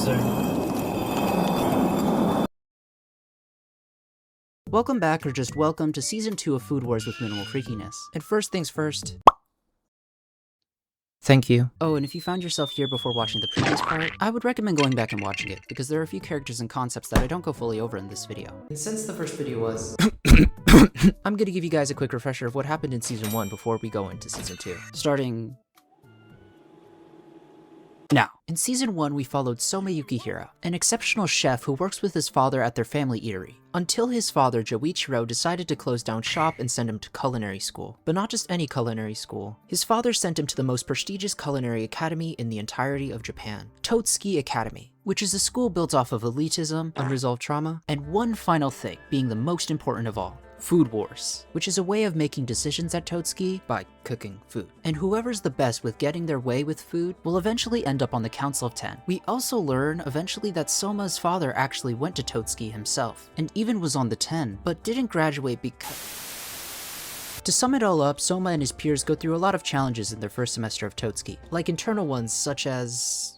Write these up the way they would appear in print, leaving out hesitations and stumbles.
Interesting. Welcome back, or just welcome to Season 2 of Food Wars with Minimal Freakiness. And first things first, thank you. Oh, and if you found yourself here before watching the previous part, I would recommend going back and watching it, because there are a few characters and concepts that I don't go fully over in this video. And since the first video was I'm gonna give you guys a quick refresher of what happened in Season 1 before we go into Season 2. Starting now. In Season 1, we followed Soma Yukihira, an exceptional chef who works with his father at their family eatery, until his father, Joichiro, decided to close down shop and send him to culinary school. But not just any culinary school. His father sent him to the most prestigious culinary academy in the entirety of Japan, Totsuki Academy, which is a school built off of elitism, unresolved trauma, and one final thing being the most important of all: Food Wars, which is a way of making decisions at Totsuki by cooking food. And whoever's the best with getting their way with food will eventually end up on the Council of 10. We also learn eventually that Soma's father actually went to Totsuki himself, and even was on the 10, but didn't graduate because... To sum it all up, Soma and his peers go through a lot of challenges in their first semester of Totsuki, like internal ones such as...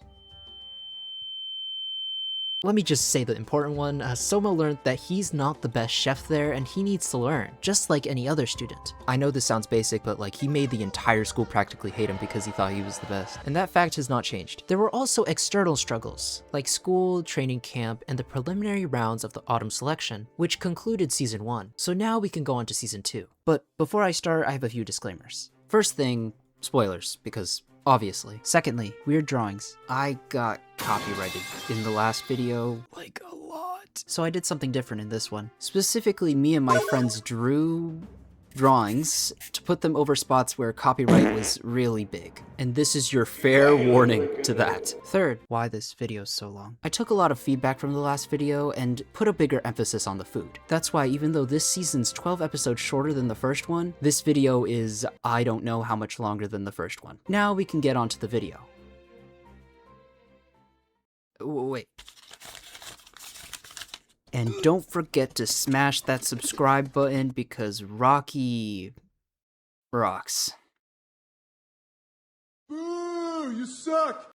Let me just say the important one. Soma learned that he's not the best chef there and he needs to learn, just like any other student. I know this sounds basic, but like, he made the entire school practically hate him because he thought he was the best. And that fact has not changed. There were also external struggles, like school, training camp, and the preliminary rounds of the autumn selection, which concluded Season 1. So now we can go on to Season 2. But before I start, I have a few disclaimers. First thing, spoilers, because obviously. Secondly, weird drawings. I got copyrighted in the last video, like a lot. So I did something different in this one. Specifically, me and my friends drew drawings to put them over spots where copyright was really big. And this is your fair warning to that. Third, why this video is so long. I took a lot of feedback from the last video and put a bigger emphasis on the food. That's why even though this season's 12 episodes shorter than the first one, this video is I don't know how much longer than the first one. Now we can get on to the video. Wait. And don't forget to smash that subscribe button because Rocky rocks. Boo! You suck!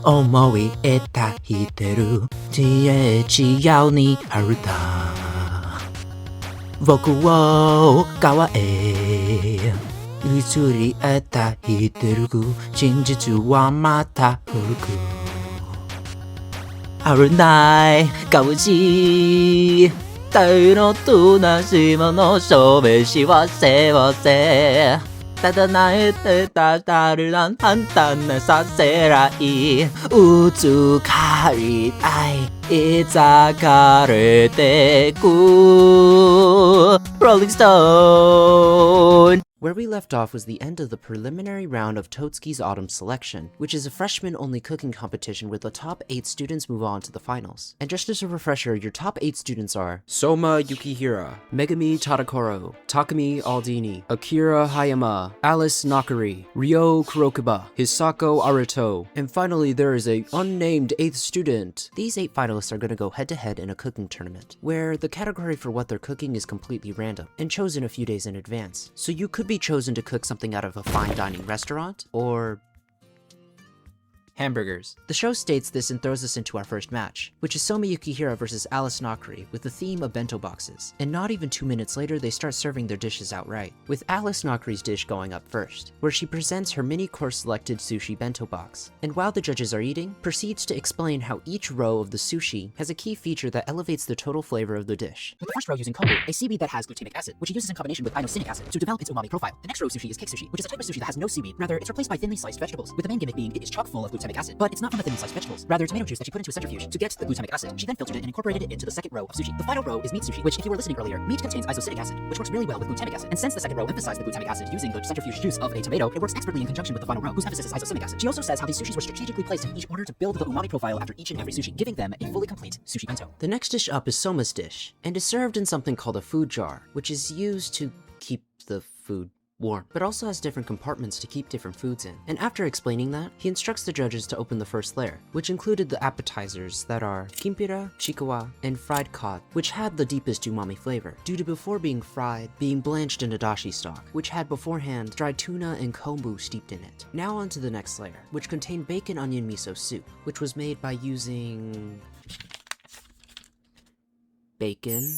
Omoi eta hiteru tie chiao ni haruta Boku wo gawa e Utsuri eta hiteru Shinjitsu wa mata furuku Harunai gauji Tai no tunashima no shobeshi wa se wa se ただ泣いてたたるらん簡単なさせらいうつかりあいいざかれてく Rolling Stone. Where we left off was the end of the preliminary round of Totsuki's Autumn Selection, which is a freshman-only cooking competition where the top 8 students move on to the finals. And just as a refresher, your top 8 students are Soma Yukihira, Megami Tadakoro, Takumi Aldini, Akira Hayama, Alice Nakari, Ryo Kurokuba, Hisako Aruto, and finally there is a unnamed 8th student. These 8 finalists are going to go head-to-head in a cooking tournament, where the category for what they're cooking is completely random, and chosen a few days in advance. So you could be chosen to cook something out of a fine dining restaurant, or hamburgers. The show states this and throws us into our first match, which is Soma Yukihira versus Alice Nakari with the theme of bento boxes. And not even 2 minutes later, they start serving their dishes outright, with Alice Nakari's dish going up first, where she presents her mini-course selected sushi bento box, and while the judges are eating, proceeds to explain how each row of the sushi has a key feature that elevates the total flavor of the dish. With the first row using kombu, a seaweed that has glutamic acid, which it uses in combination with inosinic acid to develop its umami profile. The next row of sushi is cake sushi, which is a type of sushi that has no seaweed, rather it's replaced by thinly sliced vegetables, with the main gimmick being it is chock full of glutamic acid, but it's not from the thinly sliced vegetables, rather tomato juice that she put into a centrifuge to get the glutamic acid. She then filtered it and incorporated it into the second row of sushi. The final row is meat sushi, which if you were listening earlier, meat contains isocitic acid, which works really well with glutamic acid. And since the second row emphasized the glutamic acid using the centrifuge juice of a tomato, it works expertly in conjunction with the final row, whose emphasis is isocitic acid. She also says how these sushis were strategically placed in each order to build the umami profile after each and every sushi, giving them a fully complete sushi bento. The next dish up is Soma's dish, and is served in something called a food jar, which is used to keep the food warm, but also has different compartments to keep different foods in. And after explaining that, he instructs the judges to open the first layer, which included the appetizers that are kimpira, chikawa, and fried cod, which had the deepest umami flavor, due to before being fried, being blanched in a dashi stock, which had beforehand dried tuna and kombu steeped in it. Now on to the next layer, which contained bacon onion miso soup, which was made by using bacon,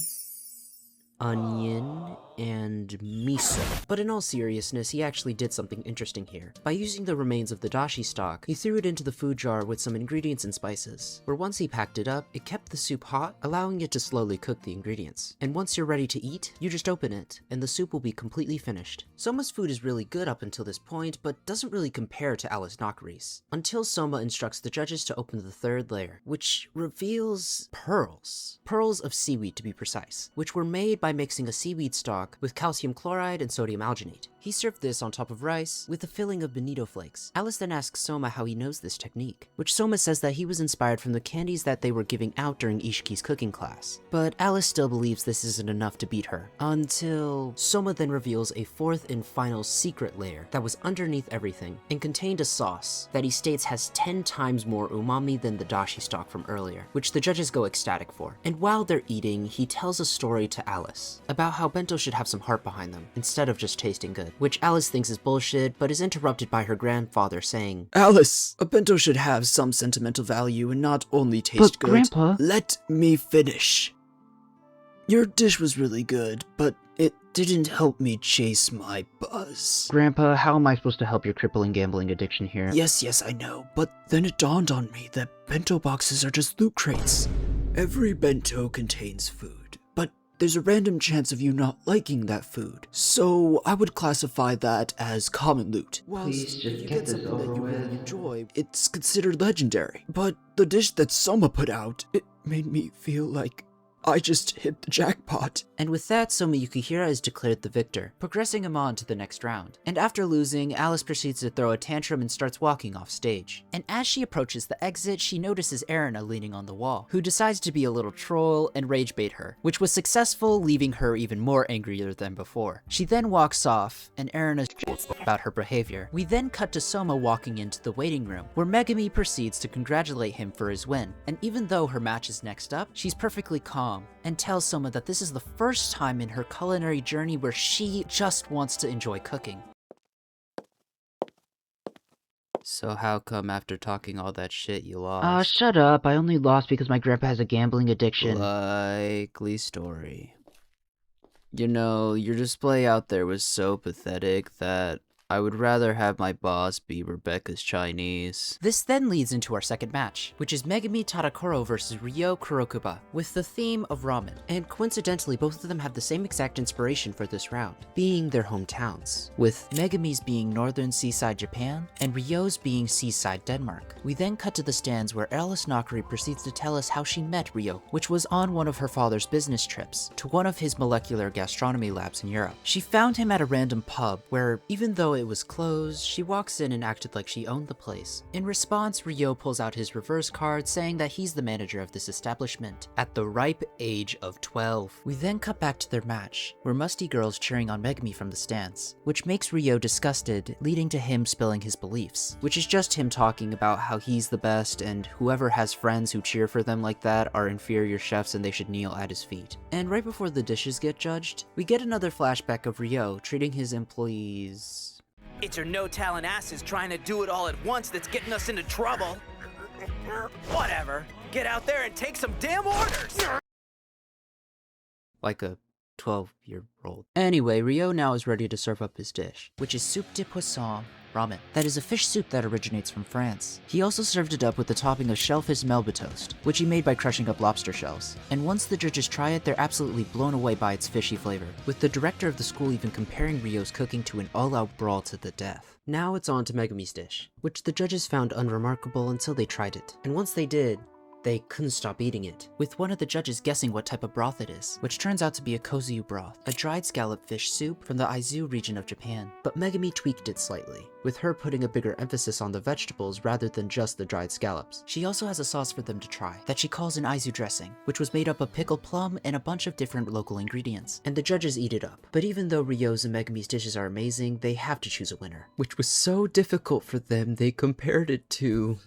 onion, and miso. But in all seriousness, he actually did something interesting here. By using the remains of the dashi stock, he threw it into the food jar with some ingredients and spices, where once he packed it up, it kept the soup hot, allowing it to slowly cook the ingredients. And once you're ready to eat, you just open it, and the soup will be completely finished. Soma's food is really good up until this point, but doesn't really compare to Alice Nakari's, until Soma instructs the judges to open the third layer, which reveals pearls. Pearls of seaweed to be precise, which were made by mixing a seaweed stock with calcium chloride and sodium alginate. He served this on top of rice with a filling of bonito flakes. Alice then asks Soma how he knows this technique, which Soma says that he was inspired from the candies that they were giving out during Ishiki's cooking class. But Alice still believes this isn't enough to beat her, until Soma then reveals a fourth and final secret layer that was underneath everything and contained a sauce that he states has 10 times more umami than the dashi stock from earlier, which the judges go ecstatic for. And while they're eating, he tells a story to Alice about how bento should have some heart behind them instead of just tasting good, which Alice thinks is bullshit, but is interrupted by her grandfather saying, Alice, a bento should have some sentimental value and not only taste good. Grandpa... Let me finish. Your dish was really good, but it didn't help me chase my buzz. Grandpa, how am I supposed to help your crippling gambling addiction here? Yes, I know, but then it dawned on me that bento boxes are just loot crates. Every bento contains food, but there's a random chance of you not liking that food, so I would classify that as common loot. Please just If you get get this something over that you with. really enjoy, it's considered legendary. But the dish that Soma put out, it made me feel like I just hit the jackpot. and with that, Soma Yukihira is declared the victor, progressing him on to the next round. And after losing, Alice proceeds to throw a tantrum and starts walking off stage. And as she approaches the exit, she notices Erina leaning on the wall, who decides to be a little troll and rage bait her, which was successful, leaving her even more angrier than before. She then walks off, and Erina shits about her behavior. We then cut to Soma walking into the waiting room, where Megami proceeds to congratulate him for his win. And even though her match is next up, she's perfectly calm and tells Soma that this is the first time in her culinary journey where she just wants to enjoy cooking. So how come after talking all that shit you lost? Shut up. I only lost because my grandpa has a gambling addiction. Likely story. You know, your display out there was so pathetic that I would rather have my boss be Rebecca's Chinese. This then leads into our second match, which is Megami Tadakoro versus Ryo Kurokuba, with the theme of ramen. And coincidentally, both of them have the same exact inspiration for this round, being their hometowns, with Megami's being northern seaside Japan, and Ryo's being seaside Denmark. We then cut to the stands where Alice Nakari proceeds to tell us how she met Ryo, which was on one of her father's business trips, to one of his molecular gastronomy labs in Europe. She found him at a random pub, where even though it was closed, she walks in and acted like she owned the place. In response, Ryo pulls out his reverse card, saying that he's the manager of this establishment, at the ripe age of 12. We then cut back to their match, where musty girls cheering on Megami from the stands, which makes Ryo disgusted, leading to him spilling his beliefs, which is just him talking about how he's the best and whoever has friends who cheer for them like that are inferior chefs and they should kneel at his feet. And right before the dishes get judged, we get another flashback of Ryo treating his employees... It's your no-talent asses trying to do it all at once that's getting us into trouble. Whatever. Get out there and take some damn orders! like a 12-year-old. Anyway, Ryo now is ready to serve up his dish, which is soup de poisson ramen. That is a fish soup that originates from France. He also served it up with the topping of shellfish melba toast, which he made by crushing up lobster shells. And once the judges try it, they're absolutely blown away by its fishy flavor, with the director of the school even comparing Ryo's cooking to an all-out brawl to the death. Now it's on to Megami's dish, which the judges found unremarkable until they tried it. And once they did, They couldn't stop eating it, with one of the judges guessing what type of broth it is, which turns out to be a kozuyu broth, a dried scallop fish soup from the Aizu region of Japan. But Megami tweaked it slightly, with her putting a bigger emphasis on the vegetables rather than just the dried scallops. She also has a sauce for them to try, that she calls an Aizu dressing, which was made up of pickled plum and a bunch of different local ingredients. And the judges eat it up. But even though Ryo's and Megami's dishes are amazing, they have to choose a winner. Which was so difficult for them, they compared it to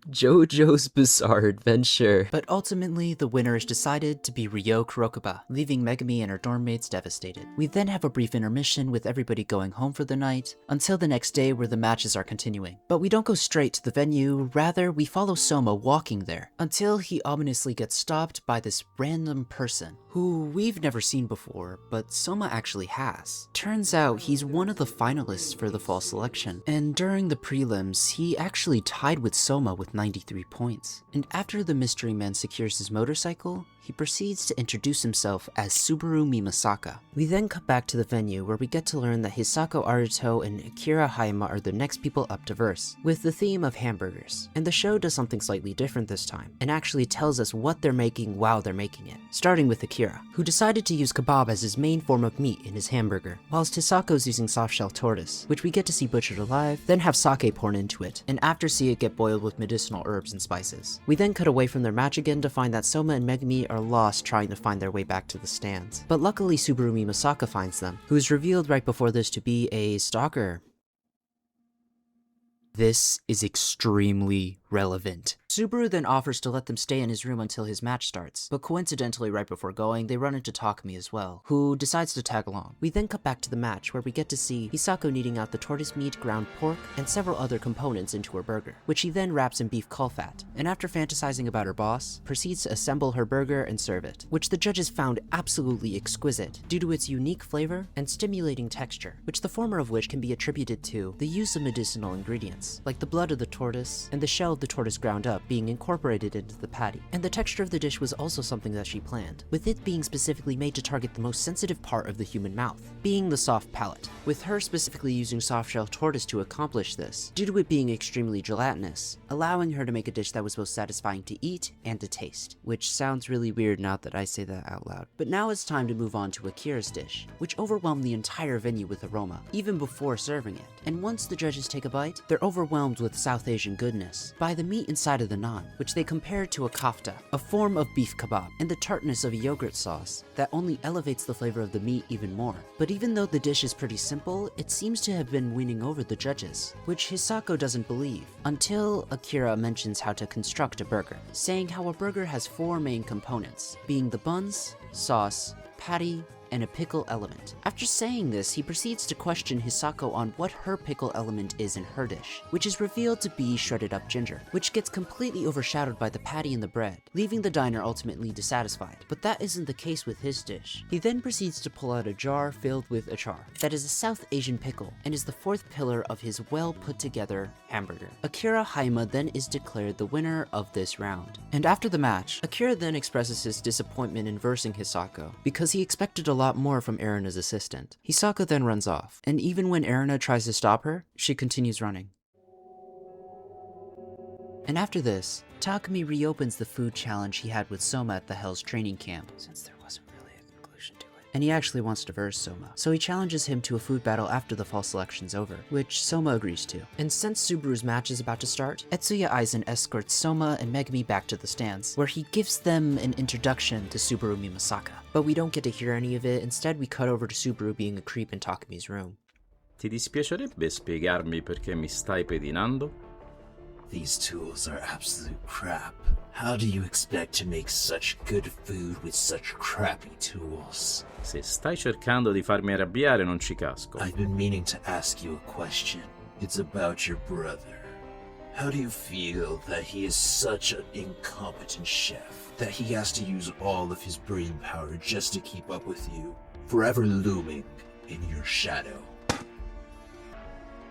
JoJo's Bizarre Adventure. But ultimately, the winner is decided to be Ryo Kurokuba, leaving Megami and her dorm mates devastated. We then have a brief intermission with everybody going home for the night, until the next day where the matches are continuing. But we don't go straight to the venue, rather we follow Soma walking there, until he ominously gets stopped by this random person, who we've never seen before, but Soma actually has. Turns out he's one of the finalists for the fall selection, and during the prelims, he actually tied with Soma with 93 points. And after the mystery man secures his motorcycle, he proceeds to introduce himself as Subaru Mimasaka. We then cut back to the venue where we get to learn that Hisako Aruto and Akira Hayama are the next people up to verse, with the theme of hamburgers. And the show does something slightly different this time, and actually tells us what they're making while they're making it. Starting with Akira, who decided to use kebab as his main form of meat in his hamburger, whilst Hisako's using soft-shell tortoise, which we get to see butchered alive, then have sake poured into it, and after see it get boiled with medicinal herbs and spices. We then cut away from their match again to find that Soma and Megami are lost trying to find their way back to the stands. But luckily Subaru Mimasaka finds them, who is revealed right before this to be a stalker. This is extremely relevant. Subaru then offers to let them stay in his room until his match starts, but coincidentally right before going, they run into Takumi as well, who decides to tag along. We then cut back to the match where we get to see Hisako kneading out the tortoise meat, ground pork, and several other components into her burger, which she then wraps in beef caul fat, and after fantasizing about her boss, proceeds to assemble her burger and serve it, which the judges found absolutely exquisite due to its unique flavor and stimulating texture, which the former of which can be attributed to the use of medicinal ingredients, like the blood of the tortoise and the shell of the tortoise ground up being incorporated into the patty. And the texture of the dish was also something that she planned, with it being specifically made to target the most sensitive part of the human mouth, being the soft palate, with her specifically using soft-shell tortoise to accomplish this, due to it being extremely gelatinous, allowing her to make a dish that was both satisfying to eat and to taste, which sounds really weird now that I say that out loud. But now it's time to move on to Akira's dish, which overwhelmed the entire venue with aroma, even before serving it. And once the judges take a bite, they're overwhelmed with South Asian goodness by the meat inside of the naan, which they compared to a kafta, a form of beef kebab, and the tartness of a yogurt sauce that only elevates the flavor of the meat even more. But even though the dish is pretty simple, it seems to have been winning over the judges, which Hisako doesn't believe, until Akira mentions how to construct a burger, saying how a burger has 4 main components, being the buns, sauce, patty, and a pickle element. After saying this, he proceeds to question Hisako on what her pickle element is in her dish, which is revealed to be shredded up ginger, which gets completely overshadowed by the patty and the bread, leaving the diner ultimately dissatisfied. But that isn't the case with his dish. He then proceeds to pull out a jar filled with achar, that is a South Asian pickle, and is the 4th pillar of his well put together hamburger. Akira Hayama then is declared the winner of this round. And after the match, Akira then expresses his disappointment in versing Hisako, because he expected a lot more from Erena's assistant. Hisako then runs off, and even when Erina tries to stop her, she continues running. And after this, Takumi reopens the food challenge he had with Soma at the Hell's training camp, since there wasn't really a conclusion to it. And he actually wants to verse Soma, so he challenges him to a food battle after the fall selection's over, which Soma agrees to. And since Subaru's match is about to start, Etsuya Aizen escorts Soma and Megami back to the stands, where he gives them an introduction to Subaru Mimasaka. But we don't get to hear any of it, instead we cut over to Subaru being a creep in Takumi's room. Ti dispiacerebbe spiegarmi perché mi stai pedinando? These tools are absolute crap. How do you expect to make such good food with such crappy tools? Se stai cercando di farmi arrabbiare non ci casco. I've been meaning to ask you a question. It's about your brother. How do you feel that he is such an incompetent chef, that he has to use all of his brain power just to keep up with you, forever looming in your shadow?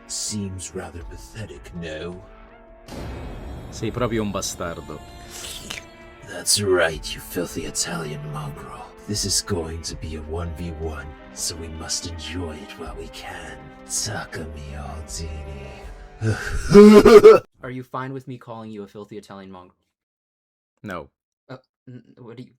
Seems rather pathetic, no? Sei proprio un bastardo. That's right, you filthy Italian mongrel. This is going to be a 1v1, so we must enjoy it while we can. Takumi Aldini. Are you fine with me calling you a filthy Italian mongrel? No. What do you...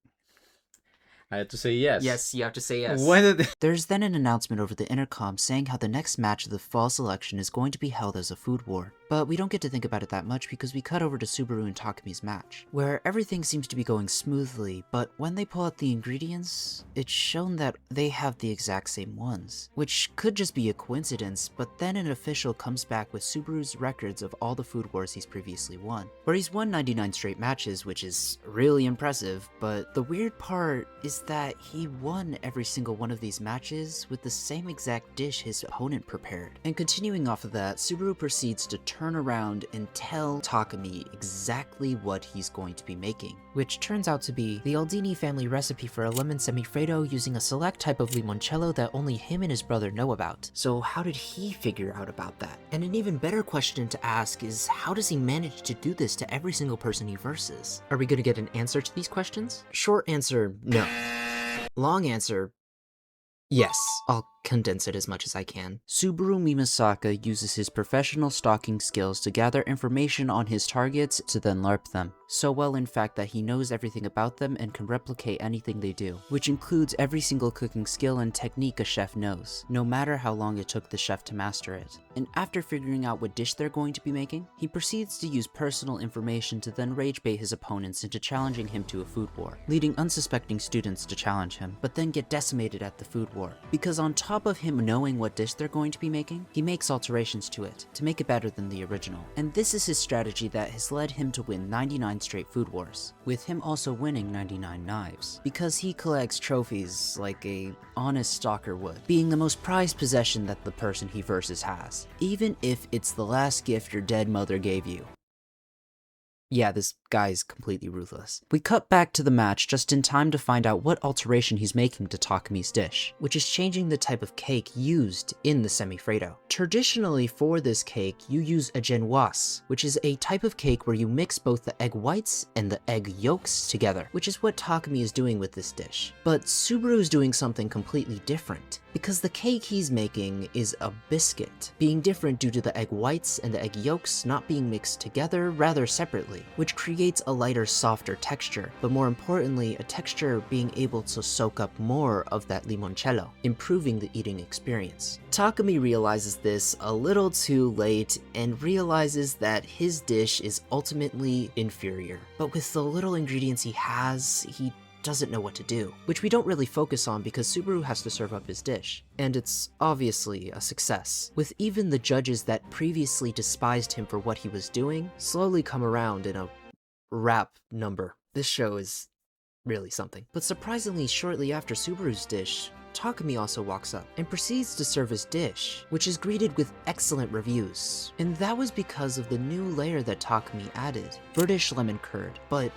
I had to say yes. Yes, you have to say yes. When did... There's then an announcement over the intercom saying how the next match of the fall selection is going to be held as a food war. But we don't get to think about it that much because we cut over to Subaru and Takami's match, where everything seems to be going smoothly, but when they pull out the ingredients, it's shown that they have the exact same ones, which could just be a coincidence, but then an official comes back with Subaru's records of all the food wars he's previously won, where he's won 99 straight matches, which is really impressive, but the weird part is that he won every single one of these matches with the same exact dish his opponent prepared. And continuing off of that, Subaru proceeds to turn around and tell Takami exactly what he's going to be making, which turns out to be the Aldini family recipe for a lemon semifreddo using a select type of limoncello that only him and his brother know about. So how did he figure out about that? And an even better question to ask is, how does he manage to do this to every single person he versus? Are we gonna get an answer to these questions? Short answer, no. Long answer, yes. I'll condense it as much as I can. Subaru Mimasaka uses his professional stalking skills to gather information on his targets to then LARP them. So well in fact that he knows everything about them and can replicate anything they do, which includes every single cooking skill and technique a chef knows, no matter how long it took the chef to master it. And after figuring out what dish they're going to be making, he proceeds to use personal information to then rage bait his opponents into challenging him to a food war, leading unsuspecting students to challenge him, but then get decimated at the food war. Because on top of him knowing what dish they're going to be making, he makes alterations to it to make it better than the original. And this is his strategy that has led him to win 99 straight food wars, with him also winning 99 knives, because he collects trophies like a honest stalker would, being the most prized possession that the person he versus has, even if it's the last gift your dead mother gave you. Yeah, this guy's completely ruthless. We cut back to the match just in time to find out what alteration he's making to Takami's dish, which is changing the type of cake used in the semifreddo. Traditionally for this cake, you use a genoise, which is a type of cake where you mix both the egg whites and the egg yolks together, which is what Takami is doing with this dish. But Subaru is doing something completely different, because the cake he's making is a biscuit, being different due to the egg whites and the egg yolks not being mixed together, rather separately, which creates a lighter, softer texture, but more importantly, a texture being able to soak up more of that limoncello, improving the eating experience. Takami realizes this a little too late and realizes that his dish is ultimately inferior, but with the little ingredients he has, he doesn't know what to do, which we don't really focus on because Subaru has to serve up his dish. And it's obviously a success, with even the judges that previously despised him for what he was doing slowly come around in a rap number. This show is really something. But surprisingly, shortly after Subaru's dish, Takami also walks up and proceeds to serve his dish, which is greeted with excellent reviews. And that was because of the new layer that Takami added, British lemon curd. But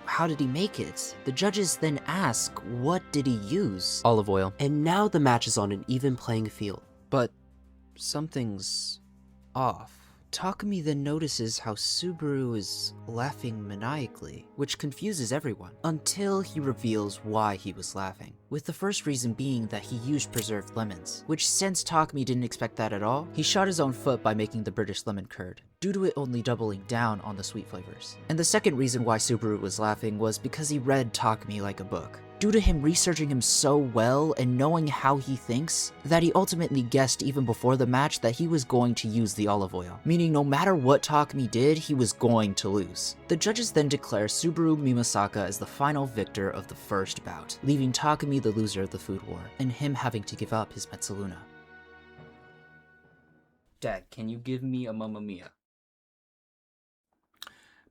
how did he make it? The judges then ask, what did he use? Olive oil. And now the match is on an even playing field. But something's off. Takami then notices how Subaru is laughing maniacally, which confuses everyone, until he reveals why he was laughing. With the first reason being that he used preserved lemons, which since Takami didn't expect that at all, he shot his own foot by making the British lemon curd, due to it only doubling down on the sweet flavors. And the second reason why Subaru was laughing was because he read Takami like a book. Due to him researching him so well and knowing how he thinks, that he ultimately guessed even before the match that he was going to use the olive oil, meaning no matter what Takami did, he was going to lose. The judges then declare Subaru Mimasaka as the final victor of the first bout, leaving Takami the loser of the food war, and him having to give up his Mezzaluna. Dad, can you give me a Mamma Mia?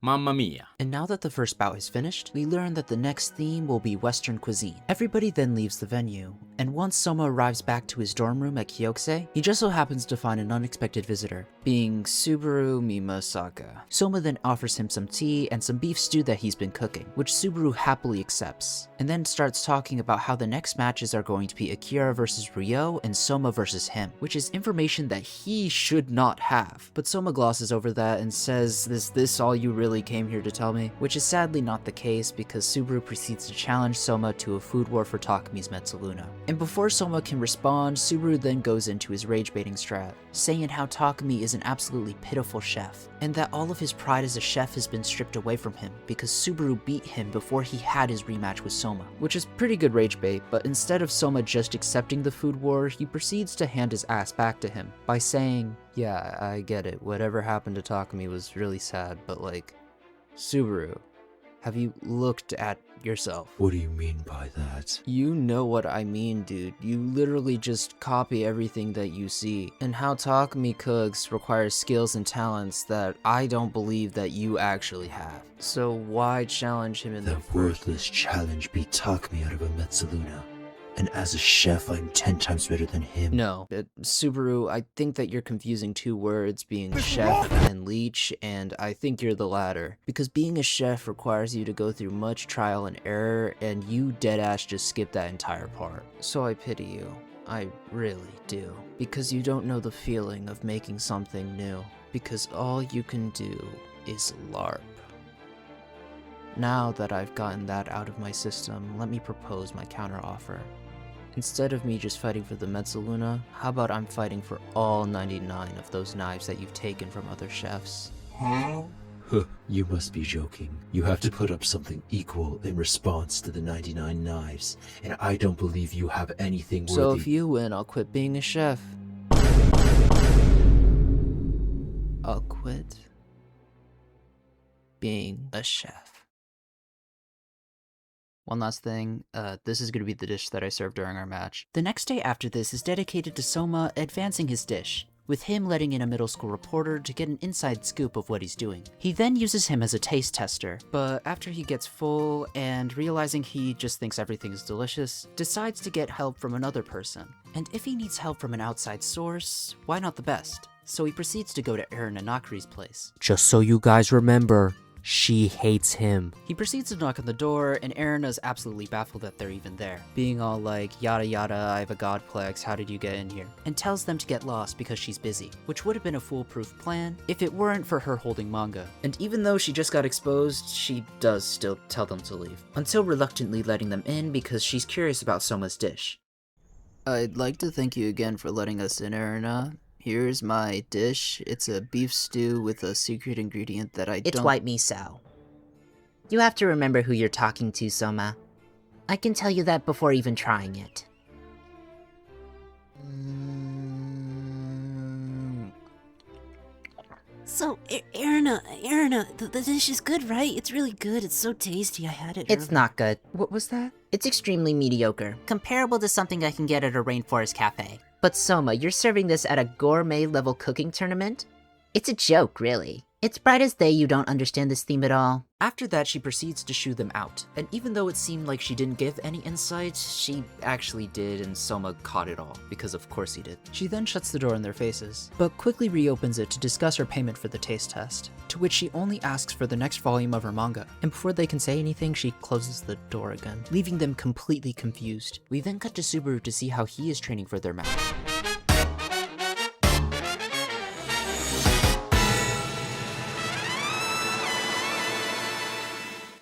Mamma mia. And now that the first bout is finished, we learn that the next theme will be Western cuisine. Everybody then leaves the venue, and once Soma arrives back to his dorm room at Kyokusei, he just so happens to find an unexpected visitor, being Subaru Mimasaka. Soma then offers him some tea and some beef stew that he's been cooking, which Subaru happily accepts, and then starts talking about how the next matches are going to be Akira versus Ryo and Soma versus him, which is information that he should not have. But Soma glosses over that and says, "Is this all you really came here to tell me?" Which is sadly not the case, because Subaru proceeds to challenge Soma to a food war for Takami's Mezzaluna. And before Soma can respond, Subaru then goes into his rage baiting strat, saying how Takami isn't an absolutely pitiful chef, and that all of his pride as a chef has been stripped away from him because Subaru beat him before he had his rematch with Soma. Which is pretty good rage bait, but instead of Soma just accepting the food war, he proceeds to hand his ass back to him by saying, "Yeah, I get it, whatever happened to Takumi was really sad, but like, Subaru, have you looked at yourself?" What do you mean by that? You know what I mean, dude. You literally just copy everything that you see. And how Takumi cooks requires skills and talents that I don't believe that you actually have. So why challenge him in the That worthless challenge beat Takumi out of a Mezzaluna. And as a chef, I'm 10 times better than him. No, Subaru, I think that you're confusing two words, being chef and leech, and I think you're the latter. Because being a chef requires you to go through much trial and error, and you deadass just skip that entire part. So I pity you. I really do. Because you don't know the feeling of making something new. Because all you can do is LARP. Now that I've gotten that out of my system, let me propose my counteroffer. Instead of me just fighting for the Mezzaluna, how about I'm fighting for all 99 of those knives that you've taken from other chefs? Huh, you must be joking. You have to put up something equal in response to the 99 knives, and I don't believe you have anything worthy. So if you win, I'll quit being a chef. I'll quit being a chef. One last thing, this is going to be the dish that I served during our match. The next day after this is dedicated to Soma advancing his dish, with him letting in a middle school reporter to get an inside scoop of what he's doing. He then uses him as a taste tester, but after he gets full and realizing he just thinks everything is delicious, decides to get help from another person. And if he needs help from an outside source, why not the best? So he proceeds to go to Eren and Nakari's place. Just so you guys remember, she hates him. He proceeds to knock on the door, and Eren is absolutely baffled that they're even there, being all like, yada yada, I have a godplex, how did you get in here? And tells them to get lost because she's busy, which would have been a foolproof plan if it weren't for her holding manga. And even though she just got exposed, she does still tell them to leave, until reluctantly letting them in because she's curious about Soma's dish. I'd like to thank you again for letting us in, Erina. Here's my dish. It's a beef stew with a secret ingredient that I don't— It's white miso. You have to remember who you're talking to, Soma. I can tell you that before even trying it. So, Erina, the dish is good, right? It's really good. It's so tasty. I had it It's earlier. not good. What was that? It's extremely mediocre, comparable to something I can get at a rainforest cafe. But Soma, you're serving this at a gourmet-level cooking tournament? It's a joke, really. It's bright as day you don't understand this theme at all. After that, she proceeds to shoo them out, and even though it seemed like she didn't give any insight, she actually did, and Soma caught it all, because of course he did. She then shuts the door in their faces, but quickly reopens it to discuss her payment for the taste test, to which she only asks for the next volume of her manga, and before they can say anything, she closes the door again, leaving them completely confused. We then cut to Subaru to see how he is training for their match.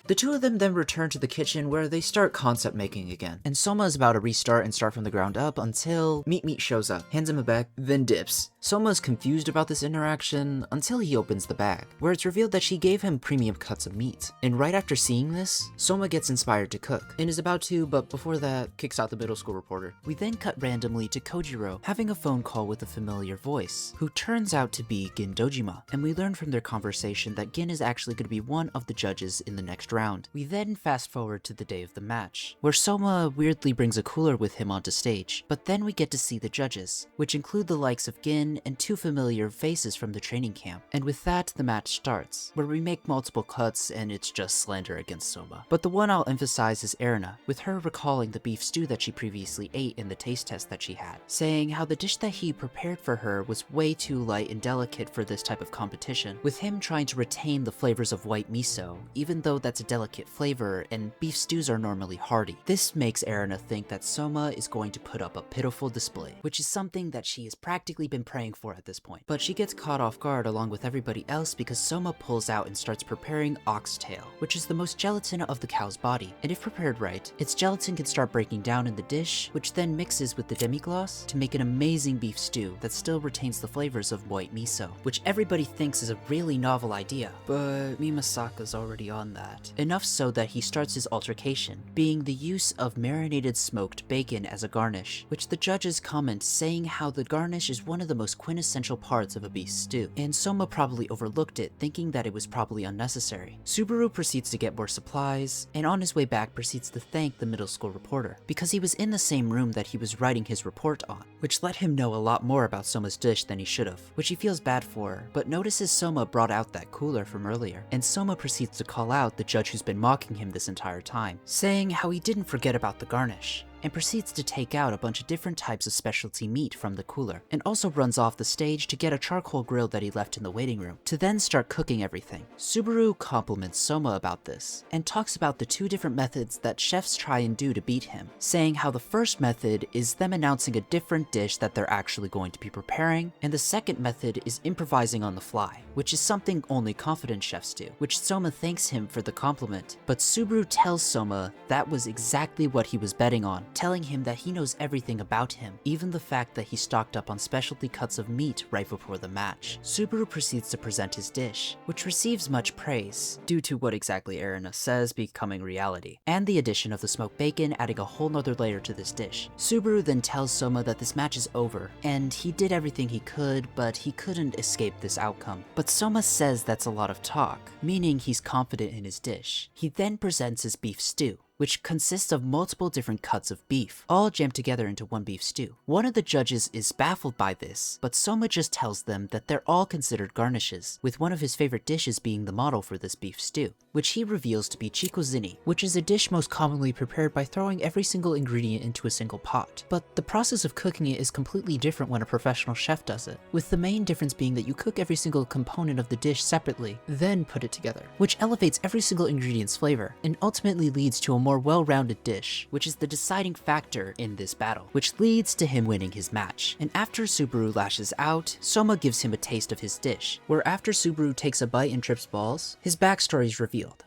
The two of them then return to the kitchen where they start concept making again. And Soma is about to restart and start from the ground up until Meat shows up, hands him a bag, then dips. Soma is confused about this interaction until he opens the bag, where it's revealed that she gave him premium cuts of meat. And right after seeing this, Soma gets inspired to cook, and is about to, but before that, kicks out the middle school reporter. We then cut randomly to Kojiro having a phone call with a familiar voice, who turns out to be Gin Dojima, and we learn from their conversation that Gin is actually going to be one of the judges in the next round. We then fast forward to the day of the match, where Soma weirdly brings a cooler with him onto stage, but then we get to see the judges, which include the likes of Gin and two familiar faces from the training camp. And with that, the match starts, where we make multiple cuts and it's just slander against Soma. But the one I'll emphasize is Erina, with her recalling the beef stew that she previously ate in the taste test that she had, saying how the dish that he prepared for her was way too light and delicate for this type of competition, with him trying to retain the flavors of white miso, even though that's a delicate flavor, and beef stews are normally hearty. This makes Erina think that Soma is going to put up a pitiful display, which is something that she has practically been praying for at this point. But she gets caught off guard along with everybody else because Soma pulls out and starts preparing oxtail, which is the most gelatin of the cow's body, and if prepared right, its gelatin can start breaking down in the dish, which then mixes with the demi-glace to make an amazing beef stew that still retains the flavors of white miso, which everybody thinks is a really novel idea, but Mimasaka's already on that. Enough so that he starts his altercation, being the use of marinated smoked bacon as a garnish, which the judges comment saying how the garnish is one of the most quintessential parts of a beef stew, and Soma probably overlooked it, thinking that it was probably unnecessary. Subaru proceeds to get more supplies, and on his way back proceeds to thank the middle school reporter, because he was in the same room that he was writing his report on, which let him know a lot more about Soma's dish than he should have, which he feels bad for, but notices Soma brought out that cooler from earlier, and Soma proceeds to call out the judge who's been mocking him this entire time, saying how he didn't forget about the garnish, and proceeds to take out a bunch of different types of specialty meat from the cooler, and also runs off the stage to get a charcoal grill that he left in the waiting room, to then start cooking everything. Subaru compliments Soma about this, and talks about the two different methods that chefs try and do to beat him, saying how the first method is them announcing a different dish that they're actually going to be preparing, and the second method is improvising on the fly, which is something only confident chefs do, which Soma thanks him for the compliment, but Subaru tells Soma that was exactly what he was betting on, telling him that he knows everything about him, even the fact that he stocked up on specialty cuts of meat right before the match. Subaru proceeds to present his dish, which receives much praise, due to what exactly Erina says becoming reality, and the addition of the smoked bacon adding a whole nother layer to this dish. Subaru then tells Soma that this match is over, and he did everything he could, but he couldn't escape this outcome. But Soma says that's a lot of talk, meaning he's confident in his dish. He then presents his beef stew, which consists of multiple different cuts of beef, all jammed together into one beef stew. One of the judges is baffled by this, but Soma just tells them that they're all considered garnishes, with one of his favorite dishes being the model for this beef stew, which he reveals to be chikozini, which is a dish most commonly prepared by throwing every single ingredient into a single pot. But the process of cooking it is completely different when a professional chef does it, with the main difference being that you cook every single component of the dish separately, then put it together, which elevates every single ingredient's flavor, and ultimately leads to a more well-rounded dish, which is the deciding factor in this battle, which leads to him winning his match. And after Subaru lashes out, Soma gives him a taste of his dish, where after Subaru takes a bite and trips balls, his backstory is revealed.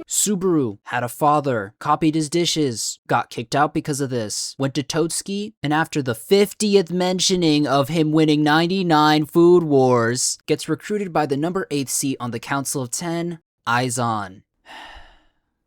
Subaru had a father, copied his dishes, got kicked out because of this, went to Totsuki, and after the 50th mentioning of him winning 99 food wars, gets recruited by the number 8th seat on the Council of 10, Eyes On.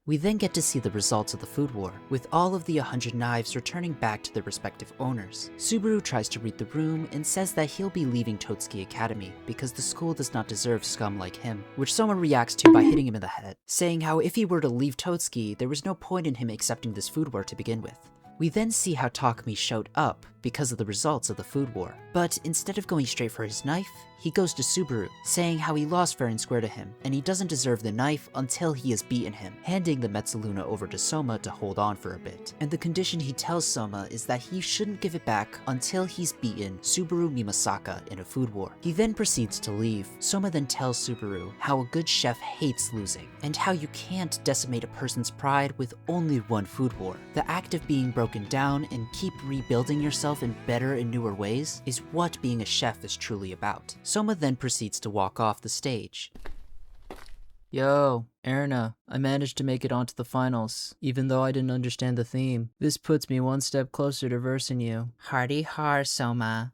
We then get to see the results of the food war, with all of the 100 knives returning back to their respective owners. Subaru tries to read the room and says that he'll be leaving Totsuki Academy because the school does not deserve scum like him, which Soma reacts to by hitting him in the head, saying how if he were to leave Totsuki, there was no point in him accepting this food war to begin with. We then see how Takumi showed up because of the results of the food war, but instead of going straight for his knife, he goes to Subaru, saying how he lost fair and square to him, and he doesn't deserve the knife until he has beaten him, handing the Metzaluna over to Soma to hold on for a bit. And the condition he tells Soma is that he shouldn't give it back until he's beaten Subaru Mimasaka in a food war. He then proceeds to leave. Soma then tells Subaru how a good chef hates losing, and how you can't decimate a person's pride with only one food war. The act of being broken down and keep rebuilding yourself in better and newer ways is what being a chef is truly about. Soma then proceeds to walk off the stage. Yo, Erina, I managed to make it onto the finals, even though I didn't understand the theme. This puts me one step closer to versing you. Hardy har, Soma.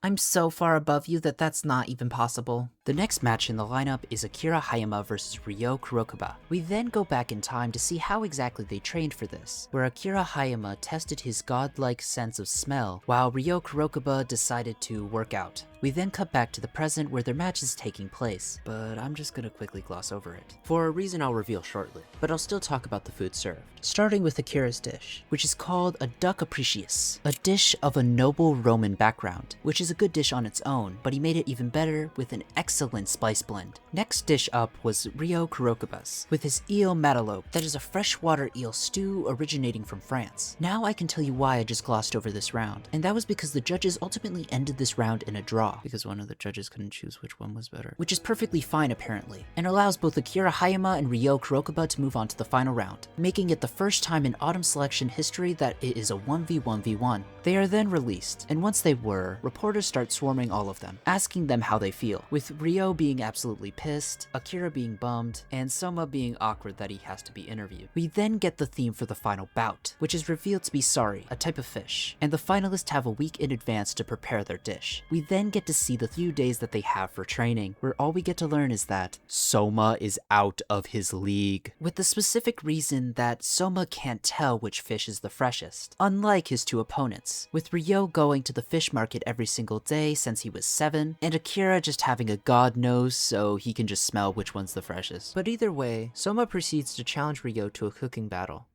I'm so far above you that that's not even possible. The next match in the lineup is Akira Hayama versus Ryo Kurokoba. We then go back in time to see how exactly they trained for this, where Akira Hayama tested his godlike sense of smell, while Ryo Kurokoba decided to work out. We then cut back to the present where their match is taking place, but I'm just gonna quickly gloss over it, for a reason I'll reveal shortly, but I'll still talk about the food served. Starting with Akira's dish, which is called a duck apricius, a dish of a noble Roman background, which is a good dish on its own, but he made it even better with an excellent spice blend. Next dish up was Ryo Kurokoba's, with his eel matalope, that is a freshwater eel stew originating from France. Now I can tell you why I just glossed over this round, and that was because the judges ultimately ended this round in a draw, raw, because one of the judges couldn't choose which one was better. Which is perfectly fine apparently, and allows both Akira Hayama and Ryo Kurokoba to move on to the final round, making it the first time in Autumn Selection history that it is a 1v1v1. They are then released, and once they were, reporters start swarming all of them, asking them how they feel, with Ryo being absolutely pissed, Akira being bummed, and Soma being awkward that he has to be interviewed. We then get the theme for the final bout, which is revealed to be sari, a type of fish, and the finalists have a week in advance to prepare their dish. We then get to see the few days that they have for training, where all we get to learn is that Soma is out of his league, with the specific reason that Soma can't tell which fish is the freshest, unlike his two opponents, with Ryo going to the fish market every single day since he was 7, and Akira just having a god nose so he can just smell which one's the freshest. But either way, Soma proceeds to challenge Ryo to a cooking battle.